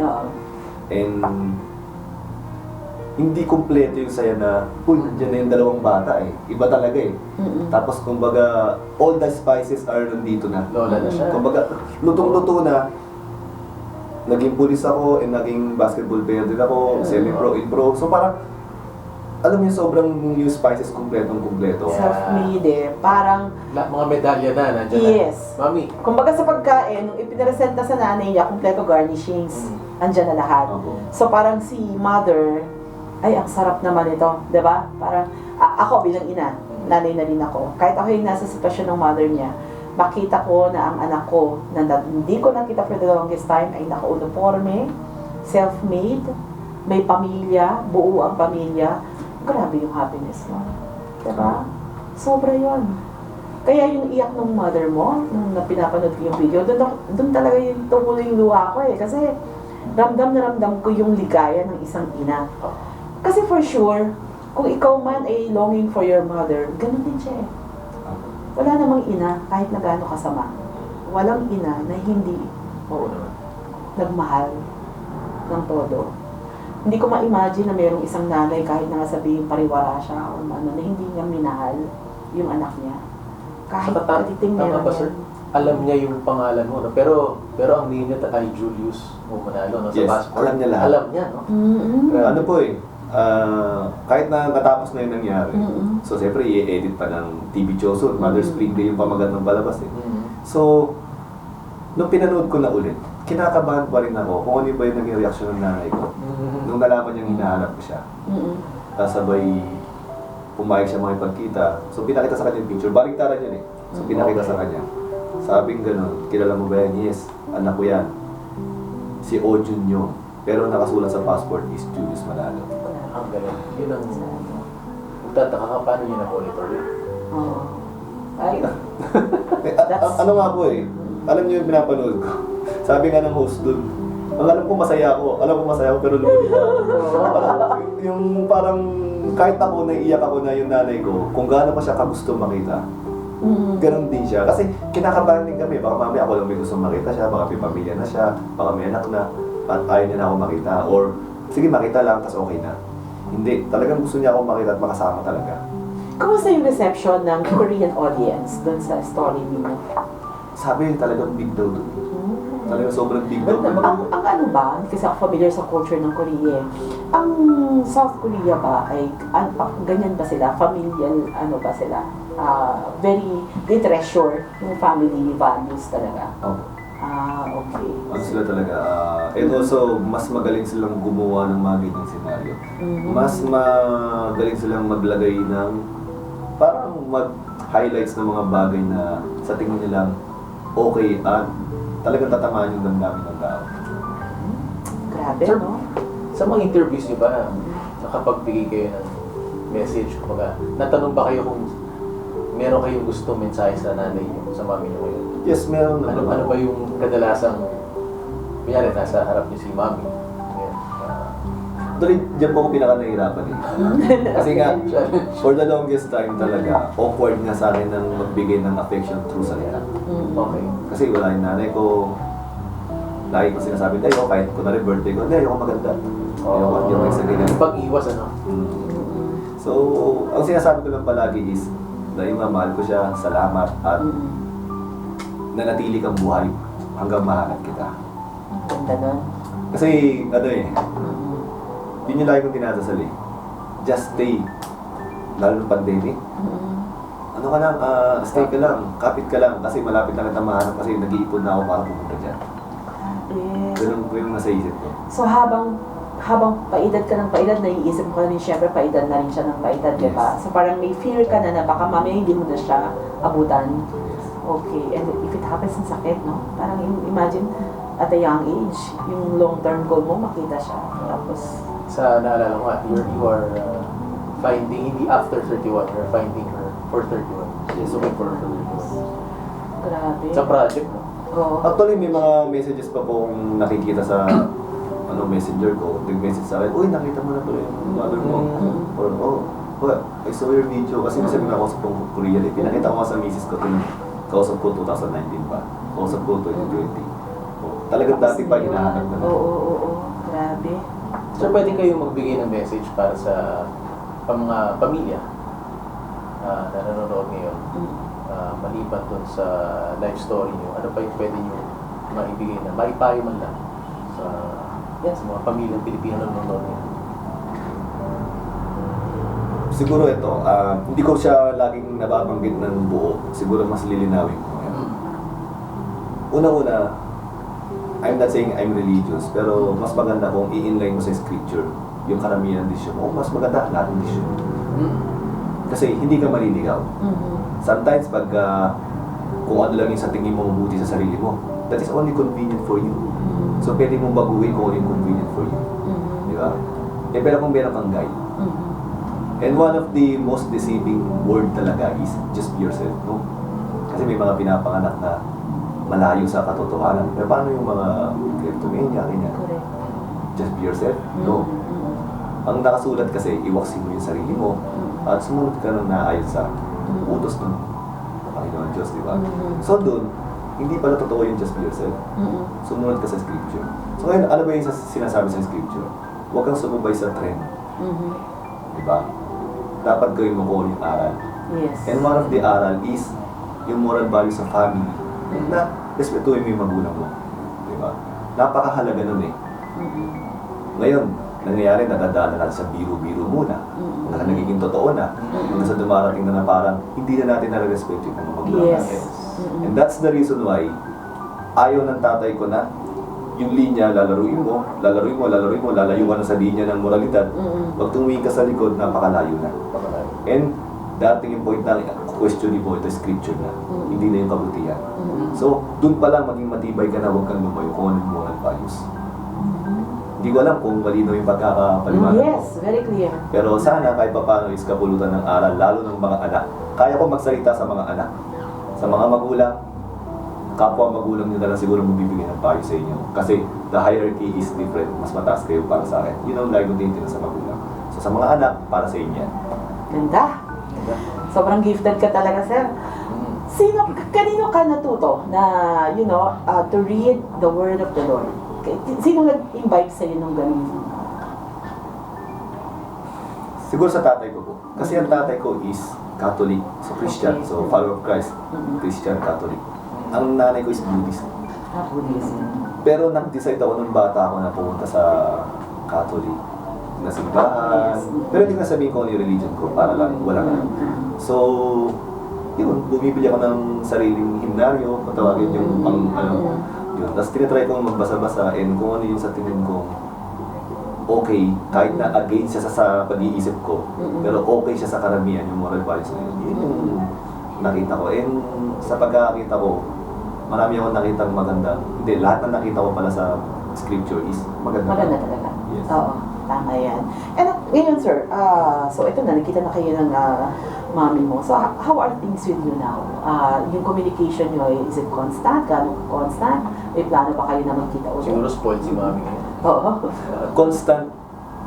And hindi kumpleto yung saya na, nandiyan na yung dalawang bata eh. Iba talaga eh. Tapos kumbaga, all the spices are nandito na. Lola na siya. Kumbaga, lutong-luto na. Naging police ako and naging basketball player din ako, semi-pro, in-pro. So parang, alam mo yung sobrang yung spices kumpletong-kumpleto. Self-made eh. Parang, Mga medalya na, nandiyan yes. na. Mami, Kumbaga sa pagkain, nung ipinaresenta sa nanay niya, kumpleto garnishings. Andyan na lahat. So parang si mother, ay ang sarap naman ito, 'di ba? Parang ako bilang ina, nanay na rin ako. Kahit ako yung nasa sitwasyon ng mother niya, makita ko na ang anak ko, na hindi ko nakita for the longest time, ay naka-uniforme, self-made, may pamilya, buo ang pamilya. Grabe yung happiness mo. 'Di ba? Sobra 'yon. Kaya yung iyak ng mother mo, nung pinapanood ko yung video, doon talaga yung tumulo yung luha ko eh. Kasi ramdam na ramdam ko yung ligaya ng isang ina. Kasi for sure, kung ikaw man ay longing for your mother, ganun din siya eh. Wala namang ina, kahit na gaano kasama. Walang ina na hindi oo naman. nagmahal ng todo. Hindi ko ma-imagine na mayroong isang nanay kahit na sabihin pariwara siya o ano, na hindi niya minahal yung anak niya. Kahit katiting Tama meron ba sir? yan. Alam niya yung pangalan mo, no? Pero ang name niya ay Julius Manalo, no? Sa Yes, passport. alam niya lahat. Alam niya, no? Ano po eh, kahit na natapos na yun nangyari, so siyempre i-edit pa ng TV Chosun, Mother's Spring Day yung pamagat ng palabas eh. So, nung pinanood ko na ulit, kinakabahan pa rin ako kung ano ba yung naging reaksyon ng nanay ko. Nung nalaman niyang hinahanap ko siya. Tapos sabay, pumayag siya makipagkita. So pinakita sa kanya yung picture, baliktaran yun eh. So pinakita sa kanya. Sabing gano'n, kilala mo ba yan? Yes, anak ko yan. Si O Junyo. Pero nakasulat sa passport is Julius Manalo. Ang galing. Yun ang magtataka ka, paano yun na-monitor yun? Ay, Ano nga po eh, alam niyo yung pinapanood ko. Sabi nga ng host dun, alam ko masaya ako, pero lumulita ako. Yung parang kahit ako naiiyak ako na yung nanay ko, kung gaano pa siya kagusto makita. Ganon din siya. Kasi kinakabahan din kami, baka mami ako lang may gusto makita siya, baka may pamilya na siya, baka may anak na, at ayaw niya na ako makita. Or, sige makita lang, tas okay na. Hindi, talagang gusto niya ako makita at makasama talaga. kumusta yung reception ng Korean audience dun sa story niyo? Sabi talagang big daw dun. Talagang sobrang big daw dun. Ang ano ba, kasi ako familiar sa culture ng Korea, ang South Korea ba ay ganyan ba sila? Familial, ano ba sila? They treasure yung family values talaga. Okay. Ano sila talaga, and also, mas magaling silang gumawa ng mga ganyang senaryo. Mas magaling silang maglagay ng, parang mag-highlights ng mga bagay na sa tingin nilang okay at talagang tatamaan yung damdamin ng tao. Grabe, Sir, no? sa mga interviews niyo ba, nakapagbigay kayo ng message, kumbaga, natanong ba kayo kung meron kayong gusto mensahe sa nanay niyo, sa mami niyo ngayon? Yes, meron Ano ba yung kadalasang, kunyari, nasa harap niyo si mami? Ngayon, Actually, dyan po ako pinaka-nahihirapan eh. Kasi nga, for the longest time talaga, awkward nga sa akin ng magbigay ng affection through salita. okay. Kasi wala yung nanay ko, lagi ko sinasabi, ay, kahit ko na rin birthday ko, hindi, ayoko maganda. Ayoko, yung nagsaganyan. Pag-iwas, ano? So, ang sinasabi ko lang palagi is, dahil mamahal ko siya, salamat, at nanatili kang buhay hanggang mahanap kita. Ganda nun. Kasi, ano eh, yun yung lagi kong tinadasal eh. Just stay. Lalo ng pandemic. Ano ka lang, stay ka lang, kapit ka lang, kasi malapit na kita mahanap kasi nag-iipon na ako para pumunta dyan. Yes. Ganun po yung nasa isip ko. So habang habang paedad ka ng paedad, naiisip mo rin siyempre paedad na rin siya ng paedad, di ba? So parang may fear ka na baka mamaya hindi mo na siya abutan. Okay, and if it happens ng sakit, no? Parang imagine at a young age, yung long-term goal mo, makita siya. Tapos, Sa naalala ko nga, you are finding, hindi after 31, you're finding her for 31. She's looking for her for 31. grabe. Sa project, no? Oo. Actually, may mga messages pa pong nakikita sa messenger ko. Nag-message sa akin, uy, nakita mo na to yung mother mo. Or, I saw your video. Kasi sabi na ako sa Korean. Pinakita ko nga sa misis ko. Kausap ko 2019 pa. Kausap ko 2020. Talagang dati pa hinahanap na. Oo. Grabe. So, pwede kayo magbigay ng message para sa mga pamilya na nanonood ngayon. Maliban dun sa life story nyo, ano pa yung pwede nyo maibigay na maipayo man lang sa mga pamilyang Pilipino na nanonood ngayon? Siguro ito, hindi ko siya laging nababanggit ng buo. Siguro mas lilinawin ko. Una-una, I'm not saying I'm religious, pero mas maganda kung i-inline mo sa scripture yung karamihan ng desisyon mo. Mas maganda lahat ng desisyon. Kasi hindi ka maliligaw. Sometimes pag kung ano lang yung sa tingin mo mabuti sa sarili mo, that is only convenient for you. So pwede mong baguhin kung ano yung convenient for you. Di ba? Pero kung meron kang guide. And one of the most deceiving word talaga is just be yourself. No? Kasi may mga pinapanganak na malayo sa katotohanan. Pero paano yung mga kleptomania, ganyan? Correct. Just be yourself? No. Ang nakasulat kasi, iwaksin mo yung sarili mo at sumunod ka ng naayon sa utos ng Panginoon Diyos, di ba? So doon, hindi pala totoo yung just be yourself. Sumunod ka sa scripture. So ngayon, ano ba yung sinasabi sa scripture? Huwag kang sumubay sa trend. Di ba? Dapat gawin mo kung yung aral. Yes. And one of the aral is yung moral values sa family. Na respetuhin mo yung magulang mo. Di ba? Napakahalaga nun eh. Ngayon, nangyayari, nadadala natin sa biro-biro muna. Na nagiging totoo na. Hanggang sa dumarating na parang hindi na natin nare-respeto yung mga magulang natin. And that's the reason why ayaw ng tatay ko na yung linya, lalaruin mo, lalayo ka na sa linya ng moralidad. Pag tumingin ka sa likod, napakalayo na. And dating yung point na question mo, ito scripture na. Hindi na yung kabutihan. So, dun pa lang maging matibay ka na huwag kang lumayo kung anong moral values. Hindi ko alam kung malinaw yung pagkakapaliwanag ko. Yes, very clear. Pero sana kahit paano is kapulutan ng aral, lalo ng mga anak. Kaya ko magsalita sa mga anak. Sa mga magulang, kapwa magulang nyo na lang siguro magbibigay ng payo sa inyo. Kasi the hierarchy is different. Mas mataas kayo para sa akin. Yun ang lagi ko tinitin sa magulang. So sa mga anak, para sa inyo yan. Ganda. Sobrang gifted ka talaga, sir. Kanino ka natuto na, to read the word of the Lord? Sino nag-invite sa'yo nung ganun? Siguro sa tatay ko po. Kasi ang tatay ko is Catholic, so Christian, Okay. so follower of Christ, Christian, Catholic. Ang nanay ko is Buddhist. Buddhism. Pero nag-decide ako nung bata ako na pumunta sa Catholic na simbahan. Yes. Pero hindi ko sabihin ko ano yung religion ko para lang wala na. So, yun, bumibili ako ng sariling himnaryo, patawagin yung yun. Tapos tinatry ko magbasa-basa and kung ano yung sa tingin ko okay, kahit na against siya sa pag-iisip ko, pero okay siya sa karamihan yung moral values na yun. Yun yung nakita ko. And sa pagkakita ko, marami akong nakitang maganda. Hindi, lahat na nakita ko pala sa scripture is maganda. Maganda talaga. Yes. Oo, tama yan. And ngayon, sir, so ito na, nakita na kayo ng mami mo. So, how are things with you now? Yung communication nyo, is it constant? Gano'ng constant? May plano ba kayo na magkita ulit? Siguro spoiled si mami ngayon. Oo. Constant,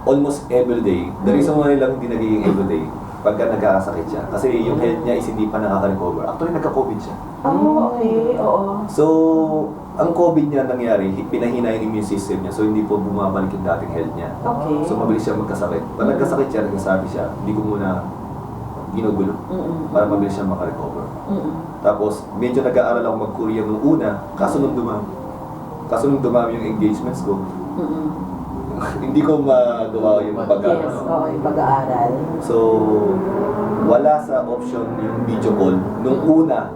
almost every day. The reason why lang hindi nagiging every day, pagka nagkakasakit siya. Kasi yung health niya is hindi pa nakaka-recover. Actually, nagka-COVID siya. Okay, oo. So, ang COVID niya nangyari, pinahina yung immune system niya. So, hindi po bumabalik yung dating health niya. Okay. So, mabilis siya magkasakit. Pag nagkasakit siya, nagsasabi siya, hindi ko muna ginugulo para mabilis siya makarecover. Tapos, medyo nag-aaral ako mag-Korean nung una, kaso nung dumami yung engagements ko, hindi ko magawa yung Yes, oo, yung pag-aaral. So, wala sa option yung video call nung una.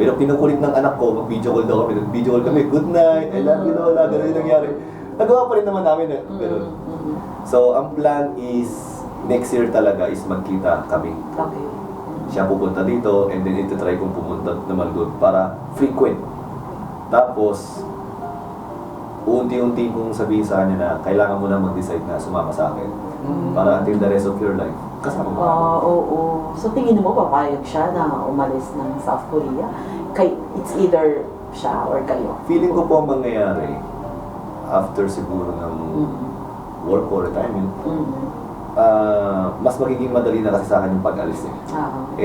Pero pinukulit ng anak ko, mag-video call daw kami. Video call kami, good night, I love you, Lola, gano'n yung nangyari. nagawa pa rin naman namin eh. Ganun. So, ang plan is, next year talaga is magkita kami. Okay. Siya pupunta dito, and then ito try kong pumunta naman doon para frequent. Tapos, unti-unti kong sabihin sa kanya na kailangan mo na mag-decide na sumama sa akin. Para until the rest of your life, kasama mo ako. Oo. So tingin mo papayag siya na umalis ng South Korea? It's either siya or kayo? Feeling ko po ang mangyayari after siguro ng work or retirement, mas magiging madali na kasi sa akin yung pag-alis eh.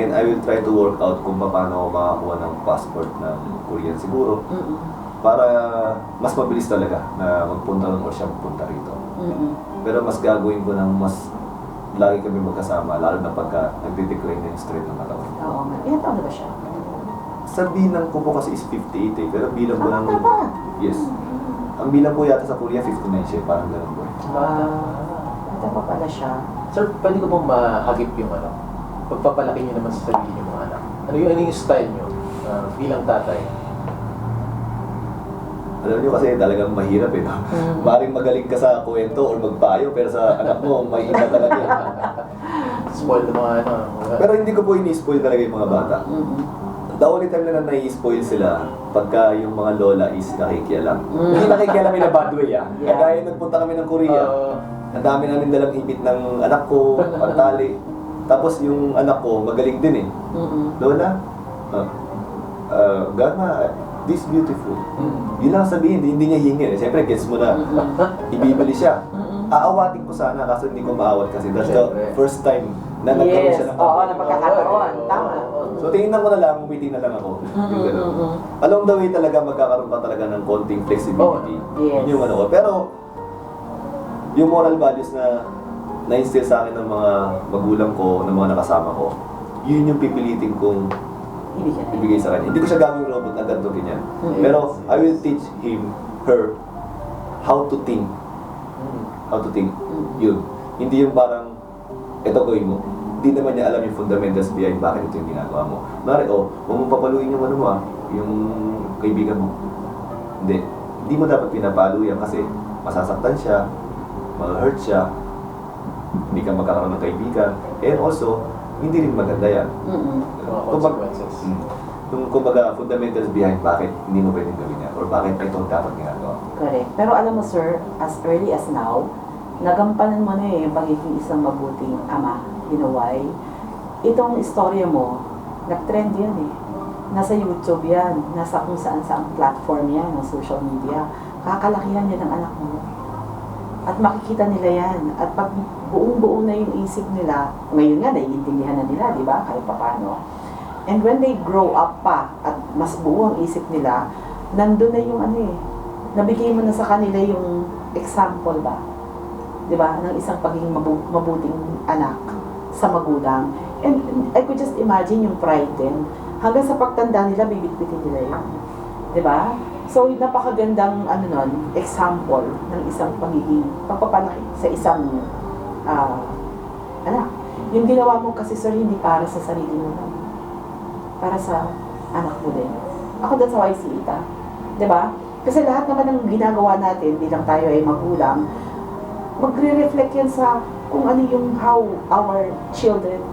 And I will try to work out kung paano ako makakuha ng passport ng Korean siguro. Para mas mabilis talaga na magpunta rin o siya magpunta rito. Pero mas gagawin ko ng mas lagi kami magkasama, lalo na pagka nagde-decline na yung straight ng katawan. Oo nga. Ilan taon na ba siya? Sa bilang ko po kasi is 58 eh, pero bilang ko ng... Tama. Yes. Ang bilang ko yata sa Korea, 59 siya, parang ganun po eh. Ito pa pala siya. Sir, pwede ko bang mahagip yung pagpapalaki niyo naman sa sarili niyo mga anak? Ano yung style niyo bilang tatay? Alam niyo kasi talagang mahirap eh, no? Maring magaling ka sa kwento or magpayo, pero sa anak mo, may iba talaga. Spoil ng mga Pero hindi ko po ini-spoil talaga yung mga bata. The only time na nai-spoil sila, pagka yung mga lola is nakikialam. Hindi nakikialam in a bad way ah. Yeah. Kaya nagpunta kami ng Korea, ang dami namin dalang ipit ng anak ko, pantali. Tapos yung anak ko, magaling din eh. Lola, Gama, this beautiful. Yun lang sabihin, hindi niya hingin eh. Siyempre, gets mo na, ibibili siya. Aawatin ko sana, kaso hindi ko maawat kasi that's the first time na nagkaroon siya ng Oo, na pagkakataon. Tama. So tingnan ko na lang, umiti na lang ako. Yung gano'n. Along the way talaga, magkakaroon ka talaga ng konting flexibility. Yes. Yun yung ano ko. Pero, yung moral values na na-instill sa akin ng mga magulang ko, ng mga nakasama ko, yun yung pipilitin kong ibigay sa kanya. Hindi ko siya gagawing robot na ganito ganyan. Pero, I will teach him, her, how to think. How to think. Yun. Hindi yung parang, eto gawin mo. Hindi naman niya alam yung fundamentals behind bakit ito yung ginagawa mo. Mari, huwag mong papaluin yung ano mo yung kaibigan mo. Hindi. Hindi mo dapat pinapalo yan kasi masasaktan siya, ma-hurt siya, hindi ka magkakaroon ng kaibigan, and also, hindi rin maganda yan. Kumbaga, fundamentals behind bakit hindi mo pwedeng gawin yan or bakit ito dapat ginagawa. Correct. Pero alam mo sir, as early as now, nagampanan mo na yung pagiging isang mabuting ama. You know why? Itong istorya mo, nag-trend yan eh. Nasa YouTube yan, nasa kung saan-saang platform yan, ng social media. Kakalakihan yan ng anak mo. At makikita nila yan. At pag buong-buo na yung isip nila, ngayon nga, naiintindihan na nila, di ba? Kahit paano. And when they grow up pa, at mas buo ang isip nila, nandun na yung nabigay mo na sa kanila yung example ba? Di ba? Ng isang pagiging mabuting anak sa magulang. And I could just imagine yung pride din. Hanggang sa pagtanda nila, bibitbitin nila yun. Di ba? So, napakagandang example ng isang pagiging pagpapalaki sa isang anak. Yung ginawa mo kasi sir, hindi para sa sarili mo lang. Para sa anak mo din. Ako, that's how I see it. Diba? Kasi lahat naman ng ginagawa natin bilang tayo ay magulang, magre-reflect yan sa kung ano yung how our children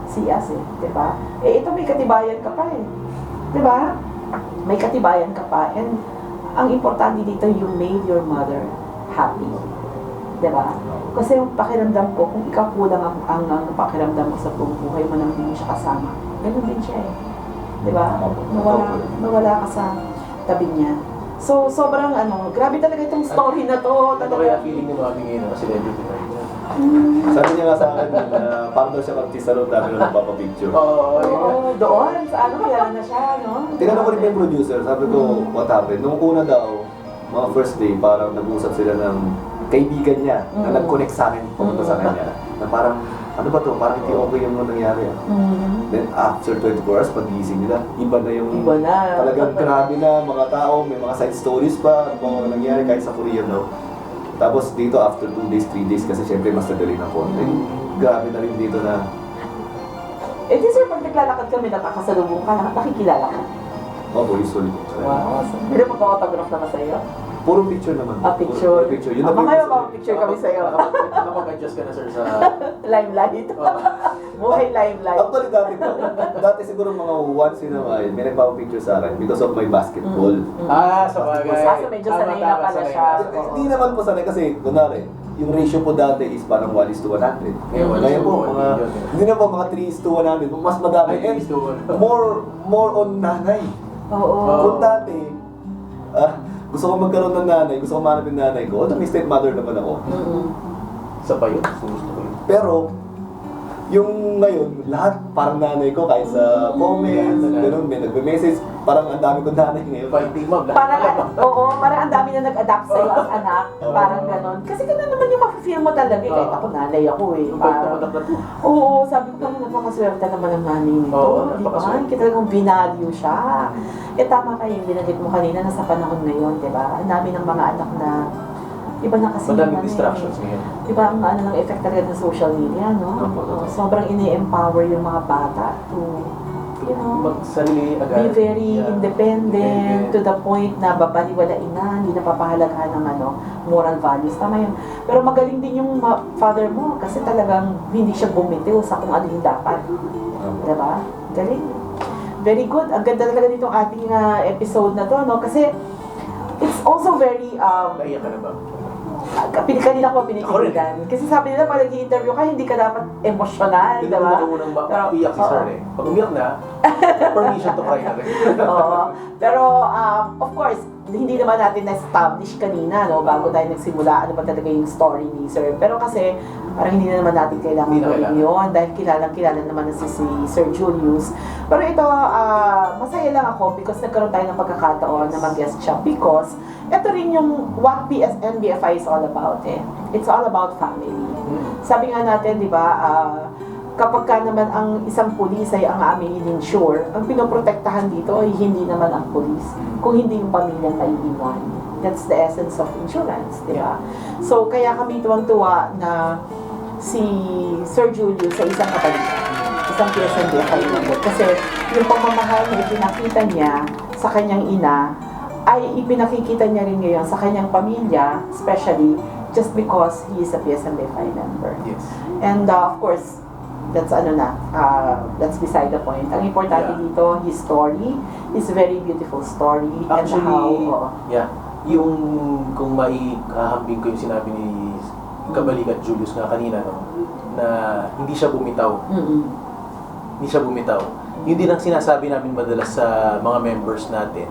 see us eh. Diba? Ito may katibayan ka pa eh. Diba? May katibayan ka pa. And ang importante dito, you made your mother happy. Diba? Kasi yung pakiramdam ko, kung ikaw kulang ang pakiramdam ko sa buong buhay mo nang hindi mo siya kasama, ganun din siya eh. Diba? Nawala ka sa tabi niya. So, sobrang grabe talaga itong story na to. Ano kaya feeling ni Mami ngayon na celebrity na rin? Sabi niya nga sa akin, parang daw siya artista ron dami na nagpapapicture. Oo, doon. Sa kaya na siya, no? Tinanong ko rin yung producer, sabi ko, what happened? Nung una daw, mga first day, parang nag-usap sila ng kaibigan niya na nag-connect sa akin, pumunta sa kanya, na parang, ano ba to? Parang hindi okay yung nangyari. Then after 24 hours, pag-gising nila, iba na yung talagang grabe na mga tao, may mga side stories pa, mga nangyari kahit sa Korea daw. Tapos dito after 2 days, 3 days, kasi syempre mas nadali ng konti. Grabe na rin dito na... Eh di sir, pag naglalakad kami, nakakasalubong ka, nakikilala ka. Oo, usually. Wow, awesome. Hindi magpa-autograph naman sa'yo? Puro picture naman. Picture. Puro picture. Yun na Mamaya po yung- picture kami sa'yo. Nakapag-adjust ka na, sir, sa... Limelight. Buhay limelight. Actually, dati siguro mga once in a while, may nagpapapicture sa akin because of my basketball. Sa bagay. Kaso medyo sanay na pala sanay siya. na. Hindi naman po sanay kasi, kunwari, yung ratio po dati is parang 1:100. Ngayon po, hindi na po mga 3:100. Mas madami. Ay, And 3:1. more on nanay. Oo. Kung dati, gusto ko magkaroon ng nanay, gusto ko manap yung nanay ko, although may stepmother naman ako. Sa pa yun. Gusto ko yun. Pero, yung ngayon, lahat parang nanay ko, kahit sa comments, gano'n, may nagme-message, parang ang dami kong nanay ngayon. Fighting mom. Parang ang dami na nag-adapt sa'yo as anak. Parang ganon. Kasi gano'n naman yung ma-feel mo talaga. Kahit ako nanay ako eh. Oo, sabi ko parang napakaswerte naman ang nanay nito. Oo, Di ba? napakaswerte. Kita talagang binalue siya. Tama kayo, binagit mo kanina na sa panahon ngayon, di ba? Ang dami ng mga anak na iba na kasi Madaming naman distractions ngayon. Di ba ang ano ng effect talaga ng social media, no? Sobrang ini-empower yung mga bata to, you know, Magsarili agad. be very Yeah. independent to the point na babaliwalain na, hindi napapahalagahan ng moral values. Tama yun. Pero magaling din yung father mo kasi talagang hindi siya bumitiw sa kung ano yung dapat. Diba? Galing. Very good. Ang ganda talaga nitong ating episode na to, no? Kasi it's also very, Naiyak ka na ba? kanina ko pinikiligan. Kasi sabi nila, pag nag-i-interview ka, hindi ka dapat emosyonal, Hindi diba? naman unang iyak si sir eh. Pag umiyak na, permission to cry na rin. Oo. Pero, of course, hindi naman natin na-establish kanina, no, bago tayo nagsimula, ano ba talaga yung story ni Sir. Pero kasi, parang hindi na naman natin kailangan Hindi na gawin kailangan. yun, dahil kilala naman na si Sir Julius. Pero ito, masaya lang ako because nagkaroon tayo ng pagkakataon na mag-guest siya because ito rin yung what NBFI is all about eh. It's all about family. Sabi nga natin, di ba, kapag ka naman ang isang pulis ay ang aming in-insure, ang pinoprotektahan dito ay hindi naman ang pulis, kung hindi yung pamilya na iiwan. That's the essence of insurance, di ba? So, kaya kami tuwang-tuwa na si Sir Julius sa isang kapalitan, isang PSNBFI member. Kasi yung pagmamahal na ipinakita niya sa kanyang ina, ay ipinakikita niya rin ngayon sa kanyang pamilya, especially just because he is a PSNBFI member. Yes. And of course, that's that's beside the point. Ang importante dito, his story is very beautiful story. Actually, and how, yung kung maihahambing ko yung sinabi ni Kabalikan Julius nga kanina, no, na hindi siya bumitaw. Hindi siya bumitaw. Yun din ang sinasabi namin madalas sa mga members natin.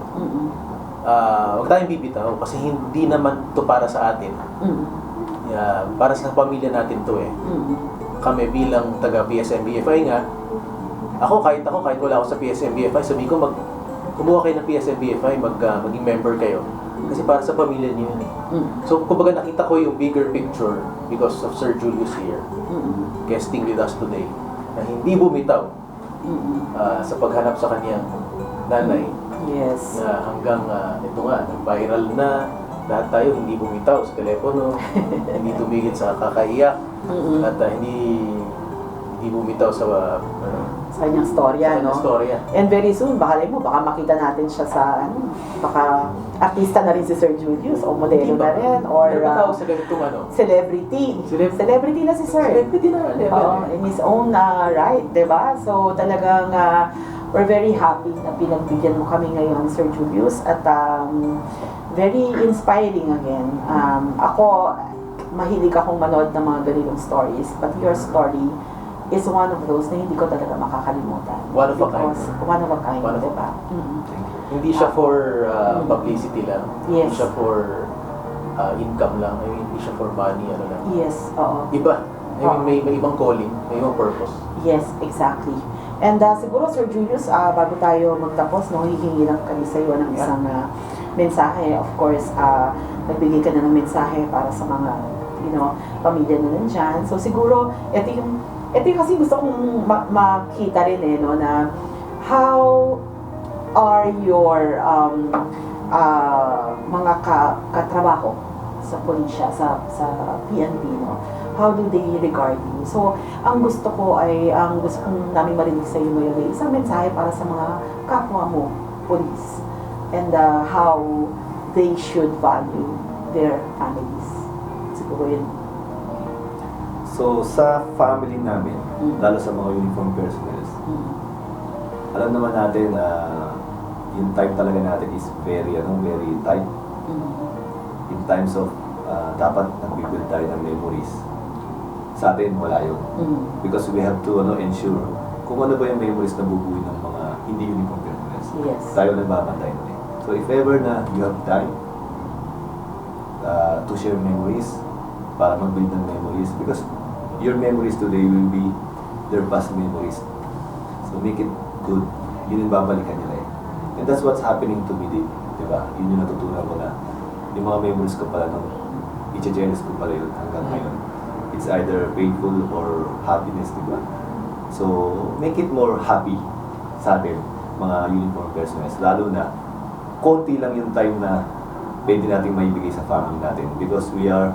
Huwag tayong bibitaw kasi hindi naman to para sa atin. Para sa pamilya natin to eh. Kami bilang taga PSNBFI nga, kahit wala ako sa PSNBFI, sabi ko kumuha kayo ng PSNBFI, maging member kayo. Kasi para sa pamilya niyo yun eh. So, kumbaga nakita ko yung bigger picture because of Sir Julius here, guesting with us today, na hindi bumitaw sa paghanap sa kanyang nanay. Yes. Na hanggang ito nga, viral na, lahat tayo hindi bumitaw sa telepono, hindi tumigil sa kakaiyak, at hindi bumitaw sa kanyang storya, no? Storya. And very soon, baka makita natin siya sa, baka artista na rin si Sir Julius, o modelo na rin, or Pero sa ganitong celebrity. Celebrity na si Sir. Celebrity na In his own right, diba? So talagang we're very happy na pinagbigyan mo kami ngayon, Sir Julius, at very inspiring again. Ako, mahilig akong manood ng mga ganitong stories, but your story is one of those na hindi ko talaga makakalimutan. One of a kind. One of a kind, One of a diba? Hindi siya for publicity lang. Yes. Hindi siya for income lang. I mean, hindi siya for money, ano lang. Yes, oo. Iba. I mean, may ibang calling, may ibang purpose. Yes, exactly. And siguro, Sir Julius, bago tayo magtapos, hihingi lang kami sa iyo ng isang mensahe. Of course, nagbigay ka na ng mensahe para sa mga, pamilya na nandyan. So siguro, ito yung kasi gusto kong makita rin no, na how are your mga katrabaho sa pulisya, sa PNP, no? How do they regard you? So, ang gusto kong namin marinig sa iyo ngayon ay isang mensahe para sa mga kapwa mo, police. And how they should value their families. Siguro yun. So, sa family namin, lalo sa mga uniform personnel, alam naman natin na yung time talaga natin is very tight. In times of dapat nag-build tayo ng memories. Sa atin, wala yun. Because we have to ensure kung ano ba yung memories na bubuin ng mga hindi uniform personnel. Yes. Tayo nagbabantay nun eh. So if ever na you have time to share memories, para mag-build ng memories, because your memories today will be their past memories. So make it good. Yun yung babalikan nila eh. And that's what's happening to me din. Diba? Yun yung natutunan ko na yung mga memories ko pala nung i-jealous ko pala yun hanggang ngayon. It's either painful or happiness, diba? So, make it more happy sa atin, mga uniform personnel. Lalo na, konti lang yung time na pwede natin maibigay sa family natin because we are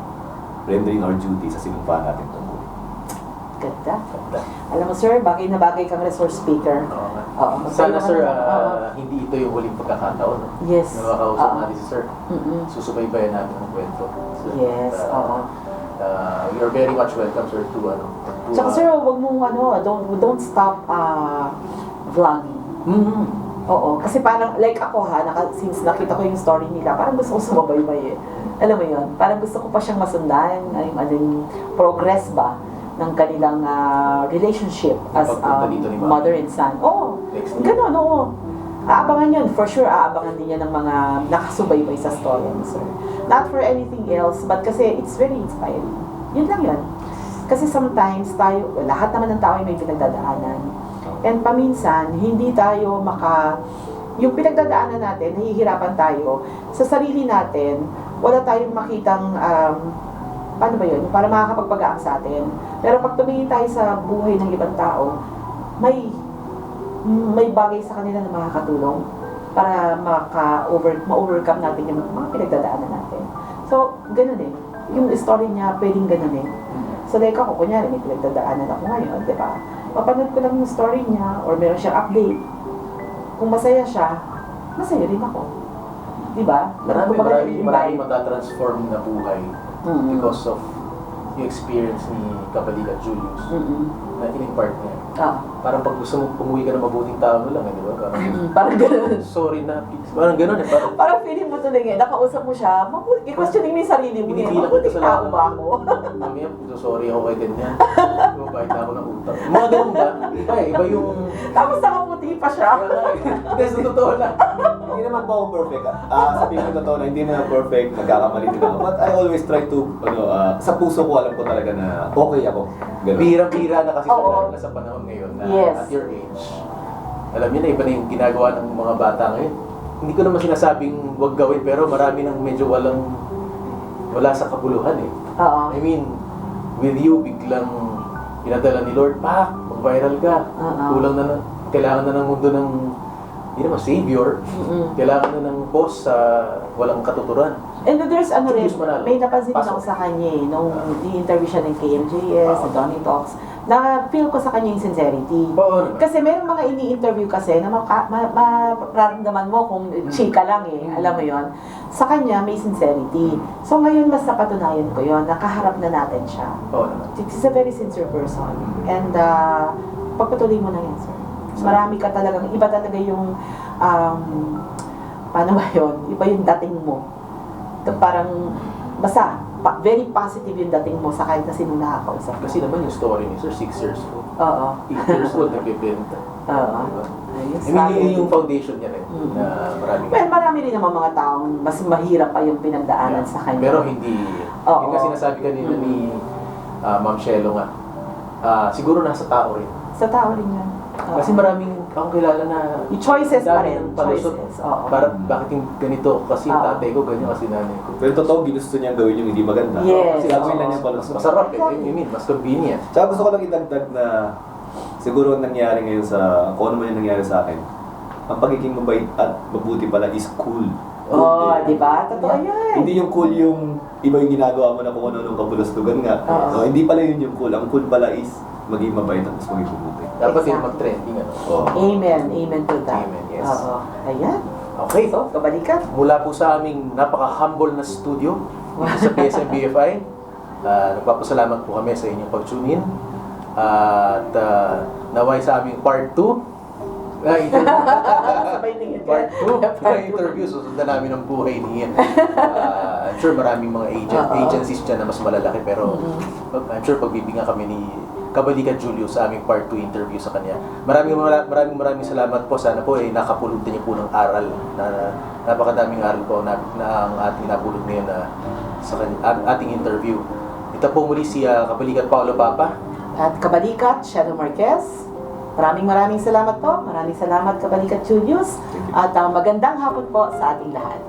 rendering our duty sa sinumpaan natin tungkol. Ganda. Alam mo sir, bagay na bagay kang resource speaker. Oo. Sana sir, Oo. hindi ito yung huling pagkakataon. No? Yes. Nakakausap natin si sir. Susubaybayan natin ang kwento. So, Yes, oo. You're very much welcome sir to Tsaka sir, wag mong don't stop vlogging. Oo, kasi parang, like ako since nakita ko yung story nila, parang gusto ko sumabaybay eh. Alam mo yun, parang gusto ko pa siyang masundan, yung progress ba ng kanilang relationship as mother and son. Oo, ganun, oo. Aabangan yun, for sure, aabangan din yan ng mga nakasubaybay sa story ni sir. Not for anything else, but kasi it's very inspiring. Yun lang yun. Kasi sometimes lahat naman ng tao ay may pinagdadaanan. And paminsan, hindi tayo yung pinagdadaanan natin, nahihirapan tayo, sa sarili natin, wala tayong makitang, paano ba yun? Para makakapagpagaan sa atin. Pero pag tumingin tayo sa buhay ng ibang tao, may bagay sa kanila na makakatulong para ma-overcome natin yung mga pinagdadaanan natin. So, ganun eh. Yung story niya, pwedeng ganun eh. So, like ako, kunyari, may pinagdadaanan ako ngayon, di ba? Mapanood ko lang yung story niya, or meron siyang update. Kung masaya siya, masaya rin ako. Di ba? Marami matatransform na buhay because of yung experience ni Kabalikan Julius na in-impart niya. Parang pag gusto mo pumuwi ka ng mabuting tao mo lang, di ba? Parang gano'n. Sorry na, parang gano'n eh. Parang feeling mo tuloy eh, nakausap mo siya, i-questioning mo yung sarili mo eh, mabuting tao ba ako? Mami, sorry ako kay ganyan. Bayad na ako ng utang. Mga gano'n ba? Iba yung... Tapos nakaputi pa siya. Hindi, sa totoo lang. Hindi naman po ako perfect. Sabihin ko totoo na hindi naman perfect, nagkakamali din ako. But I always try to, sa puso ko alam ko talaga na okay ako. Bihirang-bihira na kasi talaga sa panahon ngayon na at your age. Alam niyo na, iba na yung ginagawa ng mga bata ngayon. Hindi ko naman sinasabing wag gawin, pero marami nang medyo wala sa kabuluhan eh. I mean, with you, biglang pinadala ni Lord, mag-viral ka. Kailangan na ng mundo ng hindi naman savior, kailangan na ng boss sa walang katuturan. And there's may napansin din ako sa kanya eh, nung i-interview siya ng KMJS, sa Donnie Talks, na-feel ko sa kanya yung sincerity. Kasi merong mga ini-interview kasi na mararamdaman mo kung chika lang eh, alam mo yon. Sa kanya may sincerity. So ngayon mas napatunayan ko yon, nakaharap na natin siya. He's a very sincere person. And pagpatuloy mo na yan, sir. Marami ka talagang, iba talaga yung, paano ba yun? Iba yung dating mo. Parang, basta, very positive yung dating mo sa kahit na sino nakakausap. Kasi naman yung story ni Sir, 6 years old. 8 years old, nagbibenta. Yung foundation niya rin, na marami. Well, marami rin naman mga taong mas mahirap pa yung pinagdaanan sa kanya. Pero hindi, yung kasi sinasabi kanina ni Ma'am Shelo nga, siguro nasa tao rin. Sa tao rin yan. Kasi maraming akong kilala na yung choices pa rin. Palusot. Para bakit yung ganito? Kasi tatay ko, ganyan kasi nanay ko. Pero totoo, ginusto niya gawin yung hindi maganda. Yes. Kasi gagawin lang niya palusot. Masarap eh. I mean, mas convenient. Tsaka gusto ko lang idagdag na siguro ang nangyari ngayon kung ano man yung nangyari sa akin, ang pagiging mabait at mabuti pala is cool. Di ba? Totoo yan. Hindi yung cool yung iba yung ginagawa mo na kung ano-ano kabulastugan nga. Hindi pala yun yung cool. Ang cool pala is maging mabait at mas maging mabuti. Dapat yung mag-trending, ano? Amen. Amen to that. Amen, yes. Ayan. Okay. So, kabalikan. Mula po sa aming napaka-humble na studio sa PSM BFI, nagpapasalamat po kami sa inyong pag-tune in. At naway sa aming part 2, Sabay tingin ka. part 2 na interview, susundan namin ang buhay niya. I'm sure maraming mga agencies dyan na mas malalaki, pero I'm sure pagbibigyan kami ni Kabalikan Julius sa aming part 2 interview sa kanya. Maraming salamat po. Sana po ay nakapulot niyo po ng aral na napakadaming aral po na ang ating napulot ngayon sa ating interview. Ito po muli si Kabalikan Paolo Papa. At kabalikat, Shadow Marquez. Maraming salamat po. Maraming salamat, kabalikat Julius. At magandang hapon po sa ating lahat.